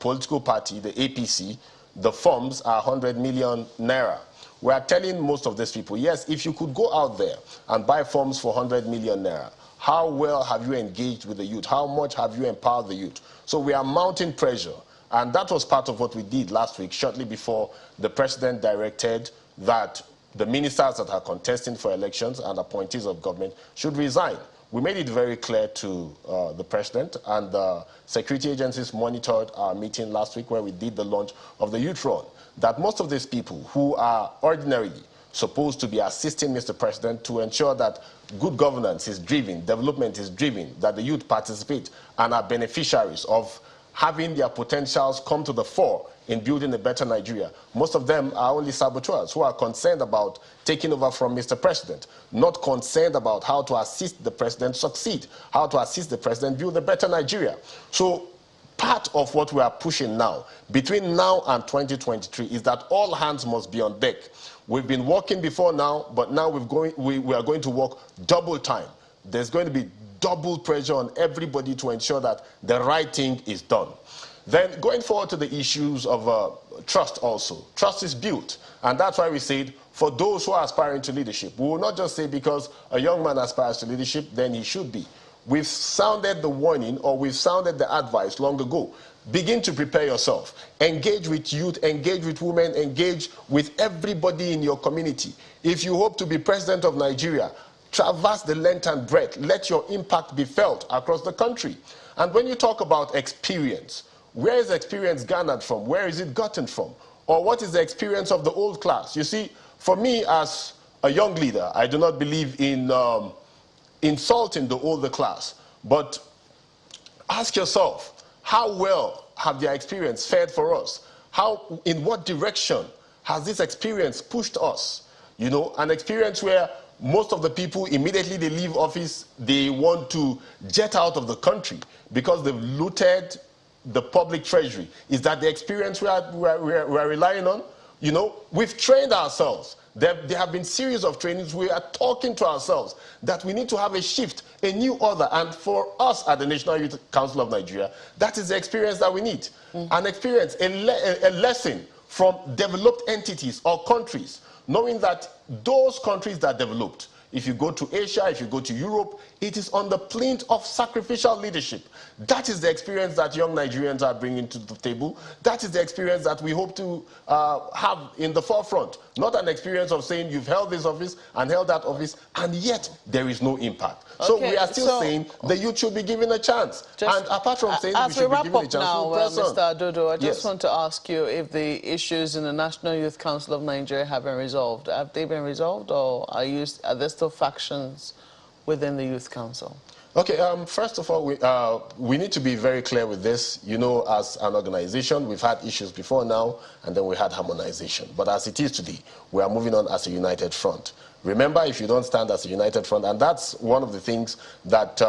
Speaker 5: political party, the APC, the forms are 100 million naira. We are telling most of these people, yes, if you could go out there and buy forms for 100 million naira, how well have you engaged with the youth? How much have you empowered the youth? So we are mounting pressure. And that was part of what we did last week, shortly before the president directed that the ministers that are contesting for elections and appointees of government should resign. we made it very clear to the president, and the security agencies monitored our meeting last week where we did the launch of the Youth Run, that most of these people who are ordinarily supposed to be assisting Mr. President to ensure that good governance is driven, development is driven, that the youth participate and are beneficiaries of having their potentials come to the fore in building a better Nigeria. Most of them are only saboteurs who are concerned about taking over from Mr. President, not concerned about how to assist the president succeed, how to assist the president build a better Nigeria. So part of what we are pushing now, between now and 2023, is that all hands must be on deck. We've been working before now, but now we are going to work double time. There's going to be double pressure on everybody to ensure that the right thing is done. Then going forward to the issues of trust also. Trust is built, and that's why we said for those who are aspiring to leadership, we will not just say because a young man aspires to leadership, then he should be. We've sounded the warning, or we've sounded the advice long ago. Begin to prepare yourself. Engage with youth, engage with women, engage with everybody in your community. If you hope to be president of Nigeria, traverse the length and breadth. Let your impact be felt across the country. And when you talk about experience, where is experience garnered from? Where is it gotten from? Or what is the experience of the old class? You see, for me as a young leader, I do not believe in insulting the older class. But ask yourself, how well have their experience fared for us? In what direction has this experience pushed us? You know, an experience where most of the people, immediately they leave office, they want to jet out of the country because they've looted the public treasury. Is that the experience we are relying on? You know, we've trained ourselves. There have been series of trainings. We are talking to ourselves that we need to have a shift, a new order. And for us at the National Youth Council of Nigeria, that is the experience that we need. An experience, a lesson from developed entities or countries, knowing that those countries that developed, if you go to Asia, if you go to Europe, it is on the plinth of sacrificial leadership. That is the experience that young Nigerians are bringing to the table. That is the experience that we hope to have in the forefront. Not an experience of saying you've held this office and held that office, and yet there is no impact. Okay, so we are still saying the youth should be given a chance. And apart from saying we should be given a chance,
Speaker 1: now, Mr. Adodo, I just
Speaker 5: yes.
Speaker 1: want to ask you if the issues in the National Youth Council of Nigeria have been resolved. Have they been resolved, or are there still factions within the Youth Council?
Speaker 5: Okay, first of all, we need to be very clear with this. You know, as an organization, we've had issues before now, and then we had harmonization. But as it is today, we are moving on as a united front. Remember, if you don't stand as a united front, and that's one of the things that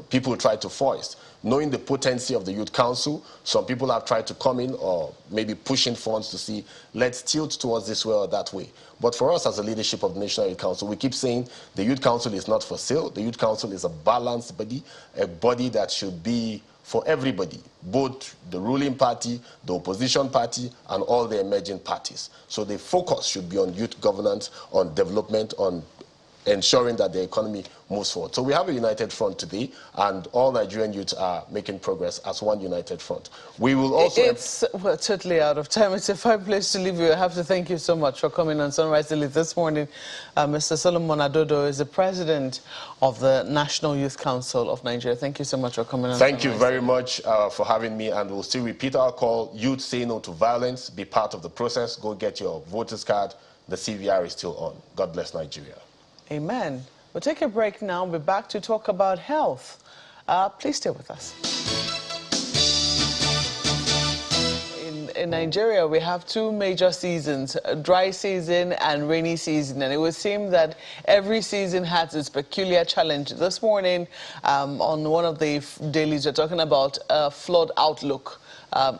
Speaker 5: people try to foist. Knowing the potency of the Youth Council, some people have tried to come in or maybe pushing funds to see, let's tilt towards this way or that way. But for us as a leadership of the National Youth Council, we keep saying the Youth Council is not for sale. The Youth Council is a balanced body, a body that should be for everybody, both the ruling party, the opposition party, and all the emerging parties. So the focus should be on youth governance, on development, on ensuring that the economy moves forward. So we have a united front today, and all Nigerian youths are making progress as one united front. We will also...
Speaker 1: We're totally out of time. It's a fine place to leave you. I have to thank you so much for coming on Sunrise Daily this morning. Mr. Solomon Adodo is the president of the National Youth Council of Nigeria. Thank you so much for coming on.
Speaker 5: Thank you very much for having me, and we'll still repeat our call. Youth, say no to violence. Be part of the process. Go get your voters card. The CVR is still on. God bless Nigeria.
Speaker 1: Amen. We'll take a break now. We'll be back to talk about health. Please stay with us. In Nigeria, we have two major seasons, dry season and rainy season. And it would seem that every season has its peculiar challenge. This morning, on one of the dailies, we're talking about flood outlook.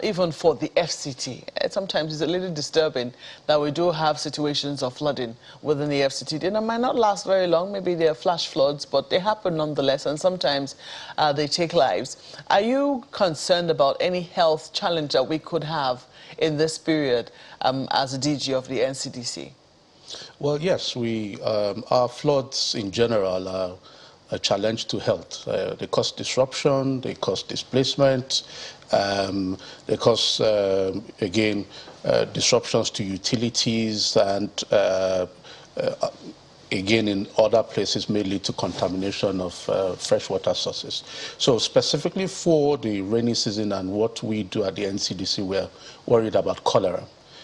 Speaker 1: Even for the FCT. Sometimes it's a little disturbing that we do have situations of flooding within the FCT. They might not last very long, maybe they're flash floods, but they happen nonetheless, and sometimes they take lives. Are you concerned about any health challenge that we could have in this period as a DG of the NCDC?
Speaker 7: Well, yes, our floods in general are a challenge to health. They cause disruption, they cause displacement, they cause, again, disruptions to utilities and again, in other places may lead to contamination of freshwater sources. So specifically for the rainy season and what we do at the NCDC, we're worried about cholera.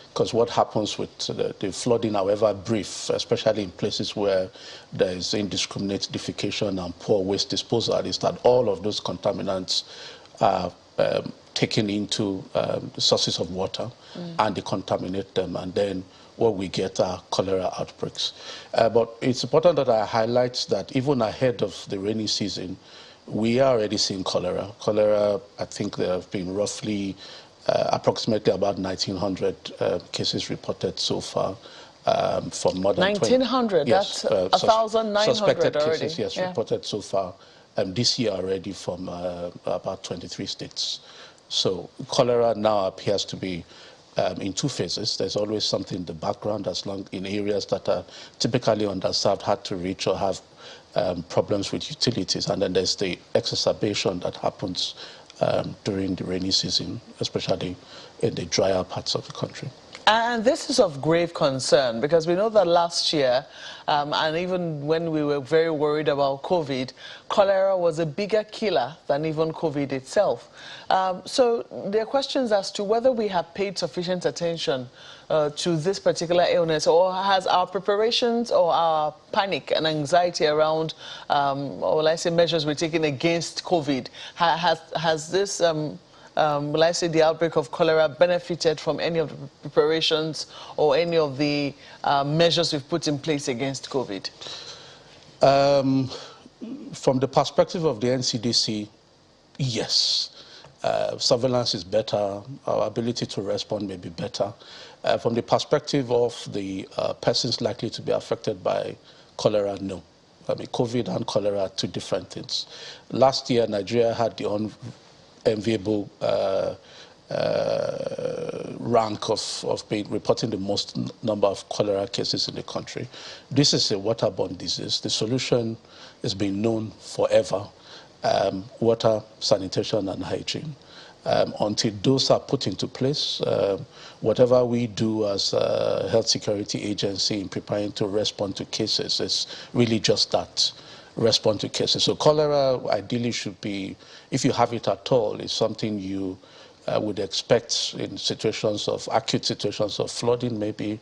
Speaker 7: Because what happens with the flooding, however brief, especially in places where there is indiscriminate defecation and poor waste disposal, is that all of those contaminants are taken into the sources of water and they contaminate them, and then what we get are cholera outbreaks. But it's important that I highlight that even ahead of the rainy season, we are already seeing cholera. Cholera, I think there have been roughly approximately about 1,900 cases reported so far for more than
Speaker 1: 1,900,
Speaker 7: yes,
Speaker 1: that's 1,900
Speaker 7: suspected
Speaker 1: already.
Speaker 7: cases, yes,
Speaker 1: yeah.
Speaker 7: reported so far this year already from about 23 states. So cholera now appears to be in two phases. There's always something in the background, as long in areas that are typically underserved, hard to reach, or have problems with utilities, and then there's the exacerbation that happens during the rainy season, especially in the drier parts of the country.
Speaker 1: And this is of grave concern because we know that last year, and even when we were very worried about COVID, cholera was a bigger killer than even COVID itself. So there are questions as to whether we have paid sufficient attention to this particular illness, or has our preparations or our panic and anxiety around, or let's say measures we're taking against COVID, has this will I say the outbreak of cholera benefited from any of the preparations or any of the measures we've put in place against COVID?
Speaker 7: From the perspective of the NCDC, yes. Surveillance is better, our ability to respond may be better. From the perspective of the persons likely to be affected by cholera, no. I mean, COVID and cholera are two different things. Last year, Nigeria had the enviable rank of reporting the most number of cholera cases in the country. This is a waterborne disease. The solution has been known forever: water, sanitation, and hygiene. Until those are put into place, whatever we do as a health security agency in preparing to respond to cases is really just that. Respond to cases. So cholera ideally should be, if you have it at all, is something you would expect in situations of acute situations of flooding, maybe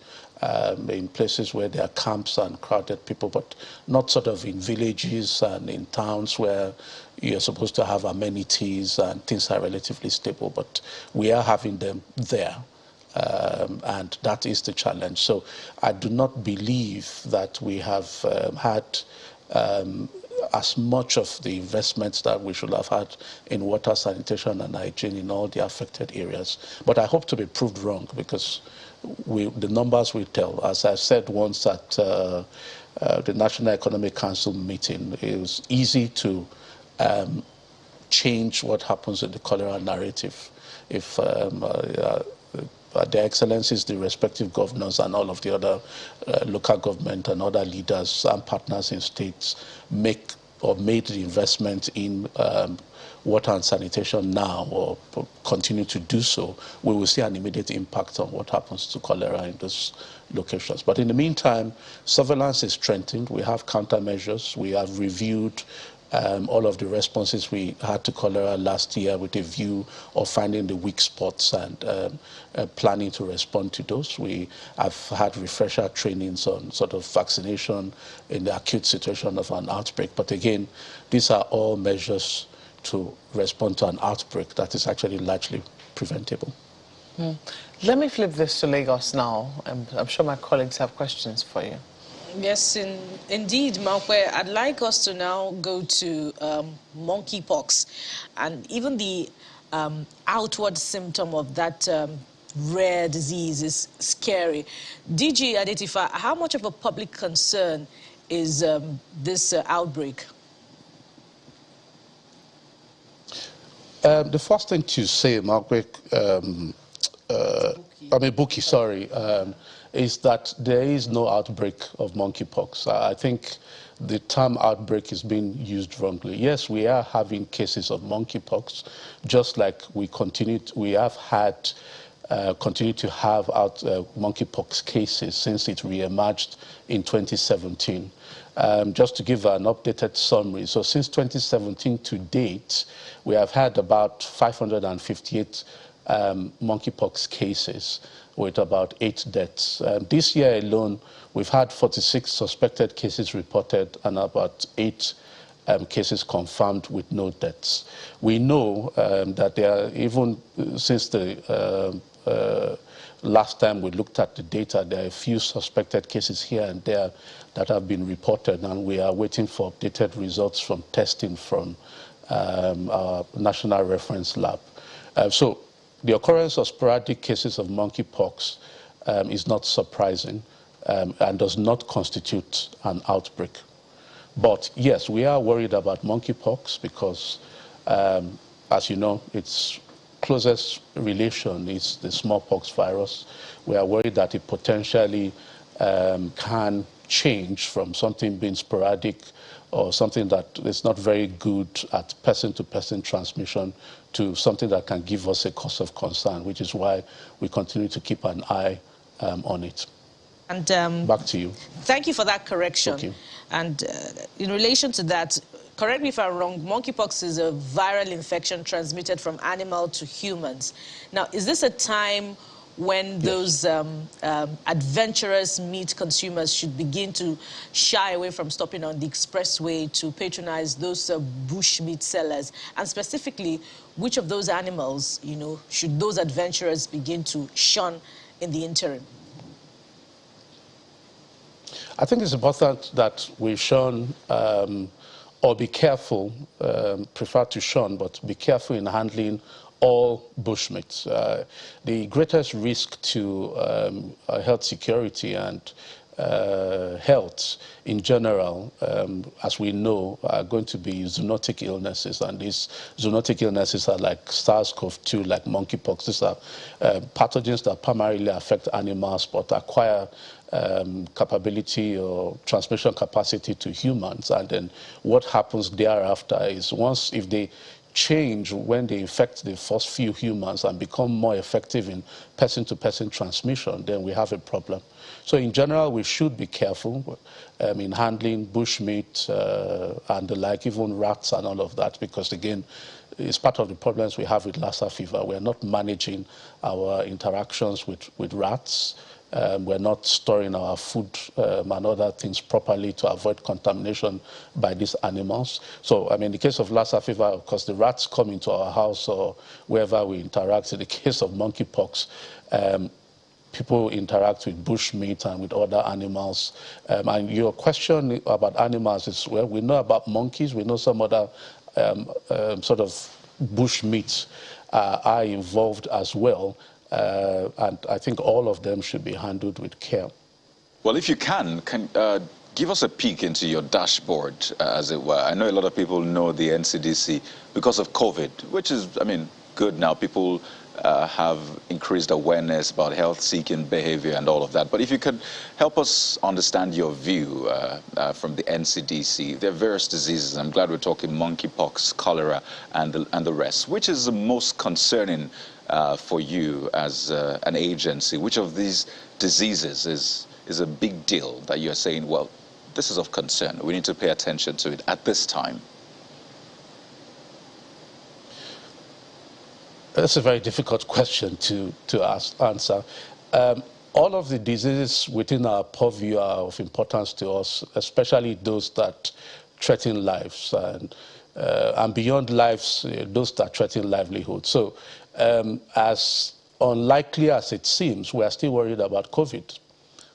Speaker 7: in places where there are camps and crowded people, but not sort of in villages and in towns where you're supposed to have amenities and things are relatively stable. But we are having them there. And that is the challenge. So I do not believe that we have had as much of the investments that we should have had in water, sanitation, and hygiene in all the affected areas. But I hope to be proved wrong, because the numbers will tell. As I said once at the National Economic Council meeting, it was easy to change what happens in the cholera narrative if their excellencies, the respective governors, and all of the other local government and other leaders and partners in states made the investment in water and sanitation now, or continue to do so, we will see an immediate impact on what happens to cholera in those locations. But in the meantime, surveillance is strengthened. We have countermeasures. We have reviewed all of the responses we had to cholera last year with a view of finding the weak spots and planning to respond to those. We have had refresher trainings on sort of vaccination in the acute situation of an outbreak. But again, these are all measures to respond to an outbreak that is actually largely preventable.
Speaker 1: Let me flip this to Lagos now. I'm sure my colleagues have questions for you.
Speaker 4: Yes, indeed, Maokwe. I'd like us to now go to monkeypox, and even the outward symptom of that rare disease is scary. DG Adetifa, how much of a public concern is this outbreak?
Speaker 7: The first thing to say, Maokwe, Buki, sorry, is that there is no outbreak of monkeypox. I think the term outbreak is being used wrongly. Yes, we are having cases of monkeypox, just like we have had continue to have monkeypox cases since it re-emerged in 2017. Just to give an updated summary, so since 2017 to date, we have had about 558 monkeypox cases with about 8 deaths. This year alone, we've had 46 suspected cases reported and about 8 cases confirmed with no deaths. We know that there are, even since the last time we looked at the data, there are a few suspected cases here and there that have been reported, and we are waiting for updated results from testing from our National Reference Lab. So the occurrence of sporadic cases of monkeypox is not surprising and does not constitute an outbreak. But yes, we are worried about monkeypox because, as you know, its closest relation is the smallpox virus. We are worried that it potentially can change from something being sporadic or something that is not very good at person-to-person transmission to something that can give us a cause of concern, which is why we continue to keep an eye on it. And back to you.
Speaker 4: Thank you for that correction.
Speaker 7: Thank you.
Speaker 4: And in relation to that, correct me if I'm wrong, monkeypox is a viral infection transmitted from animal to humans. Now, is this a time when those adventurous meat consumers should begin to shy away from stopping on the expressway to patronize those bush meat sellers? And specifically, which of those animals, you know, should those adventurers begin to shun in the interim?
Speaker 7: I think it's important that we shun or be careful, prefer to shun, but be careful in handling all bushmeat. The greatest risk to health security and health in general, as we know, are going to be zoonotic illnesses, and these zoonotic illnesses are like SARS-CoV-2, like monkeypox. These are pathogens that primarily affect animals but acquire capability or transmission capacity to humans. And then what happens thereafter is if they change when they infect the first few humans and become more effective in person-to-person transmission, then we have a problem. So in general, we should be careful in handling bushmeat and the like, even rats and all of that, because again, it's part of the problems we have with Lassa fever. We're not managing our interactions with rats. We're not storing our food and other things properly to avoid contamination by these animals. So, I mean, in the case of Lassa fever, of course, the rats come into our house or wherever we interact. In the case of monkeypox, people interact with bush meat and with other animals. And your question about animals is, well, we know about monkeys. We know some other sort of bush meats are involved as well. And I think all of them should be handled with care.
Speaker 6: Well, if you can give us a peek into your dashboard, as it were. I know a lot of people know the NCDC because of COVID, which is, I mean, good now. People have increased awareness about health-seeking behavior and all of that. But if you could help us understand your view from the NCDC, there are various diseases. I'm glad we're talking monkeypox, cholera, and the rest. Which is the most concerning for you as an agency? Which of these diseases is a big deal that you're saying, well, this is of concern, we need to pay attention to it at this time?
Speaker 7: That's a very difficult question to answer. All of the diseases within our purview are of importance to us, especially those that threaten lives, and beyond lives, those that threaten livelihood. So as unlikely as it seems, we are still worried about COVID.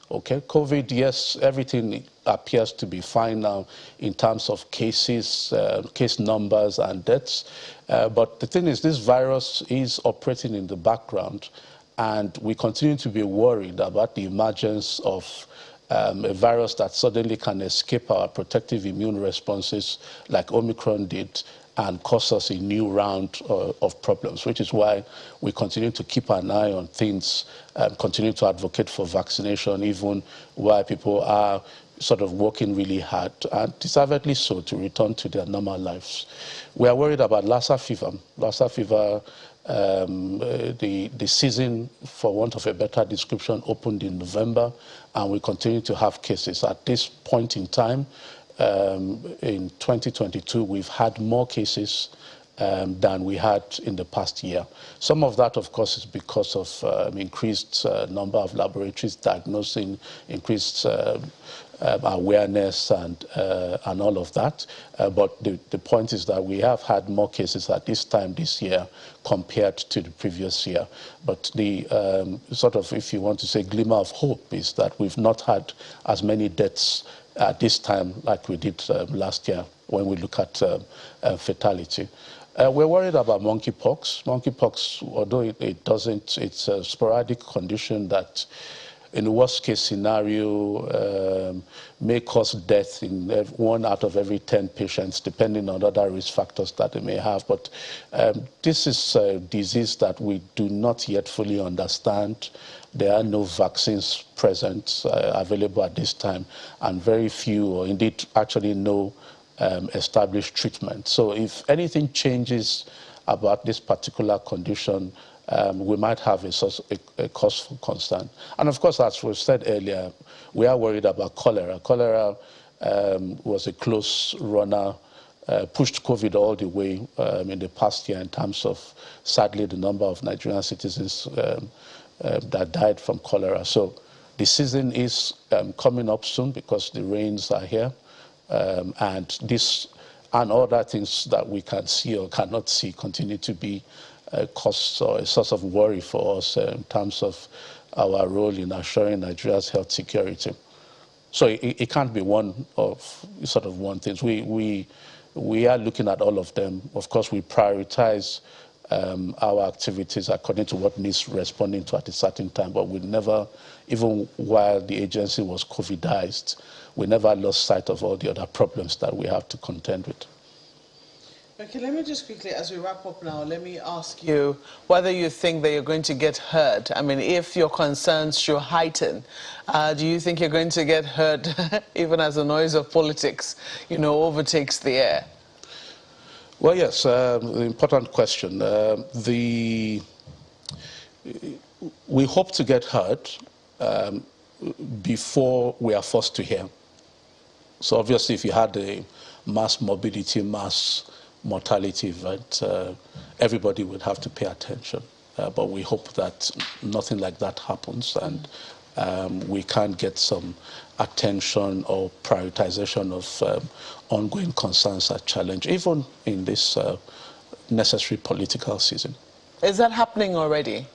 Speaker 7: Okay, COVID, yes, everything appears to be fine now in terms of cases, case numbers and deaths. But the thing is, this virus is operating in the background, and we continue to be worried about the emergence of a virus that suddenly can escape our protective immune responses like Omicron did and cause us a new round of problems, which is why we continue to keep an eye on things, continue to advocate for vaccination, even while people are sort of working really hard, and deservedly so, to return to their normal lives. We are worried about Lassa fever. Lassa fever The season, for want of a better description, opened in November, and we continue to have cases. At this point in time, in 2022, we've had more cases than we had in the past year. Some of that, of course, is because of increased number of laboratories diagnosing, increased awareness and all of that. But the point is that we have had more cases at this time this year compared to the previous year. But the sort of, if you want to say, glimmer of hope is that we've not had as many deaths at this time like we did last year when we look at fatality. We're worried about monkeypox. Monkeypox, although it's a sporadic condition that in the worst case scenario may cause death in 1 out of every 10 patients, depending on other risk factors that they may have. But this is a disease that we do not yet fully understand. There are no vaccines present, available at this time, and very few, or indeed actually no established treatment. So if anything changes about this particular condition, we might have a cause for concern. And of course, as we said earlier, we are worried about cholera. Cholera was a close runner, pushed COVID all the way in the past year in terms of, sadly, the number of Nigerian citizens that died from cholera. So the season is coming up soon because the rains are here. And this and other things that we can see or cannot see continue to be a cause or a source of worry for us in terms of our role in assuring Nigeria's health security. So it can't be one thing. We are looking at all of them. Of course, we prioritize our activities according to what needs responding to at a certain time, but we never, even while the agency was COVIDized, we never lost sight of all the other problems that we have to contend with.
Speaker 1: Okay, let me just quickly, as we wrap up now, let me ask you whether you think that you're going to get hurt. I mean, if your concerns should heighten, do you think you're going to get hurt even as the noise of politics, overtakes the air?
Speaker 7: Well, yes, important question. We hope to get hurt before we are forced to hear. So obviously, if you had a mass mobility, mass mortality event, everybody would have to pay attention. But we hope that nothing like that happens, and we can get some attention or prioritization of ongoing concerns that challenge, even in this necessary political season.
Speaker 1: Is that happening already?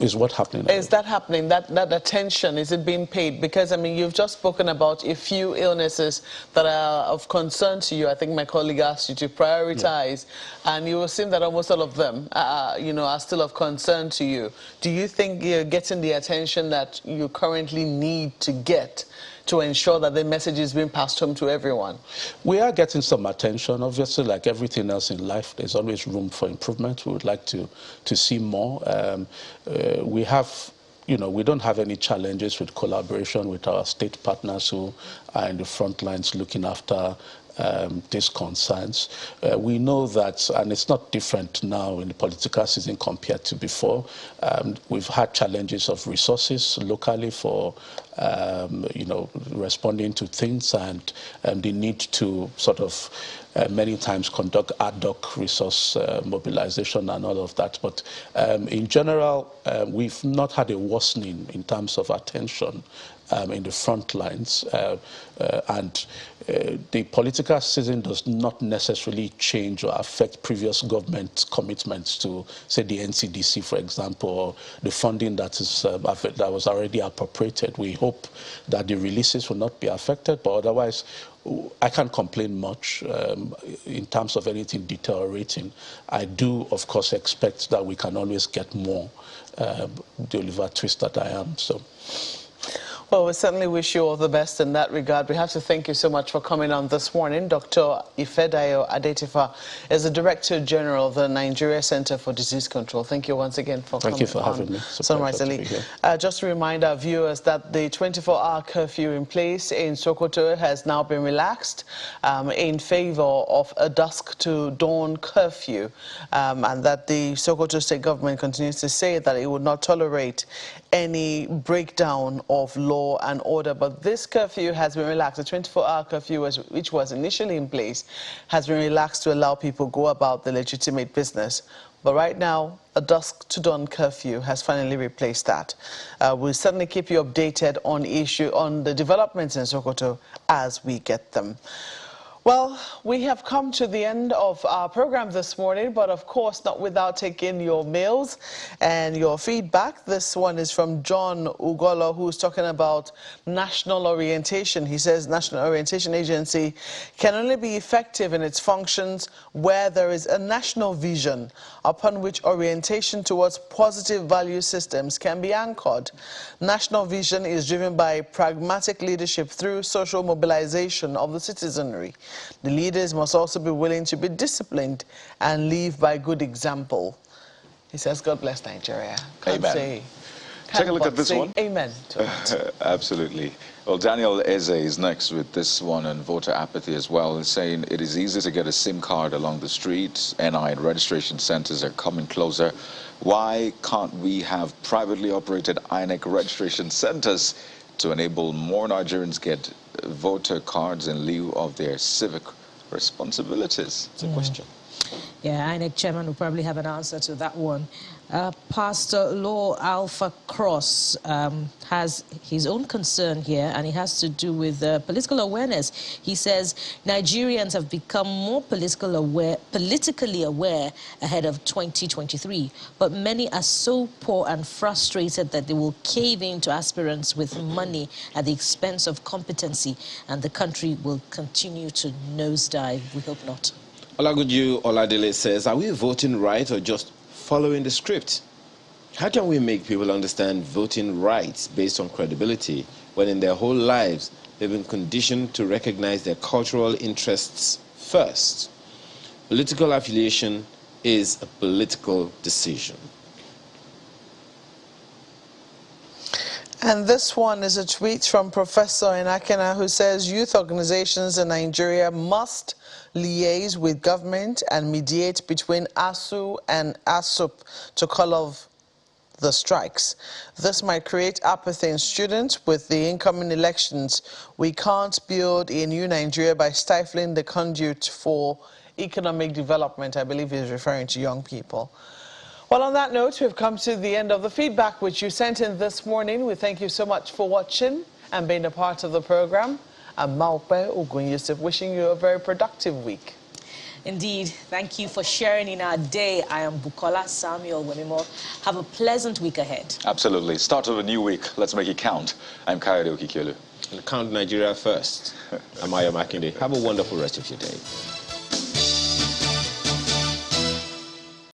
Speaker 7: Is what happening?
Speaker 1: Is that happening? That attention, is it being paid? Because, I mean, you've just spoken about a few illnesses that are of concern to you. I think my colleague asked you to prioritize, and you will seem that almost all of them, are still of concern to you. Do you think you're getting the attention that you currently need to get to ensure that the message is being passed home to everyone?
Speaker 7: We are getting some attention. Obviously, like everything else in life, there's always room for improvement. We would like to see more. We have, we don't have any challenges with collaboration with our state partners who are in the front lines looking after these concerns. We know that, and it's not different now in the political season compared to before. We've had challenges of resources locally for, responding to things, and the need to sort of many times conduct ad hoc resource mobilization and all of that. But in general, we've not had a worsening in terms of attention in the front lines, and the political season does not necessarily change or affect previous government commitments to, say, the NCDC, for example, or the funding that was already appropriated. We hope that the releases will not be affected, but otherwise, I can't complain much in terms of anything deteriorating. I do, of course, expect that we can always get more, the Oliver Twist that I am. So.
Speaker 1: Well, we certainly wish you all the best in that regard. We have to thank you so much for coming on this morning. Dr. Ifedayo Adetifa is the Director General of the Nigeria Center for Disease Control. Thank you once again for coming on.
Speaker 7: Thank you for having me.
Speaker 1: Sunrise Ali. Just to remind our viewers that the 24-hour curfew in place in Sokoto has now been relaxed in favor of a dusk to dawn curfew, and that the Sokoto state government continues to say that it would not tolerate any breakdown of law and order. But this curfew has been relaxed. The 24-hour curfew, which was initially in place, has been relaxed to allow people go about the legitimate business. But right now, a dusk to dawn curfew has finally replaced that. We'll certainly keep you updated on the developments in Sokoto as we get them. Well, we have come to the end of our program this morning, but of course not without taking your mails and your feedback. This one is from John Ugolo, who's talking about national orientation. He says National Orientation Agency can only be effective in its functions where there is a national vision upon which orientation towards positive value systems can be anchored. National vision is driven by pragmatic leadership through social mobilization of the citizenry. The leaders must also be willing to be disciplined and lead by good example. He says, God bless Nigeria.
Speaker 6: Amen. Take a look at this one.
Speaker 1: Amen to it.
Speaker 6: Absolutely. Well, Daniel Eze is next with this one on voter apathy as well. He's saying it is easy to get a SIM card along the streets. NI and registration centers are coming closer. Why can't we have privately operated INEC registration centers to enable more Nigerians get voter cards in lieu of their civic responsibilities? It's a question.
Speaker 4: Yeah, INEC chairman will probably have an answer to that one. Pastor Law Alpha Cross has his own concern here, and it has to do with political awareness. He says Nigerians have become more politically aware ahead of 2023, but many are so poor and frustrated that they will cave in to aspirants with money at the expense of competency, and the country will continue to nosedive. We hope not.
Speaker 5: Olaguju Oladele says, are we voting right or just following the script? How can we make people understand voting rights based on credibility when in their whole lives they've been conditioned to recognize their cultural interests first? Political affiliation is a political decision.
Speaker 1: And this one is a tweet from Professor Inakena, who says youth organizations in Nigeria must liaise with government and mediate between ASU and ASUP to call off the strikes. This might create apathy in students with the incoming elections. We can't build a new Nigeria by stifling the conduit for economic development. I believe he's referring to young people. Well, on that note, we've come to the end of the feedback which you sent in this morning. We thank you so much for watching and being a part of the program. I'm Maupe Ogun Yusuf, wishing you a very productive week.
Speaker 4: Indeed. Thank you for sharing in our day. I am Bukola Samuel Wenimo. Have a pleasant week ahead.
Speaker 6: Absolutely. Start of a new week. Let's make it count. I'm Kayode Okikiolu.
Speaker 5: And count Nigeria first. I'm Aya Makinde. Have a wonderful rest of your day.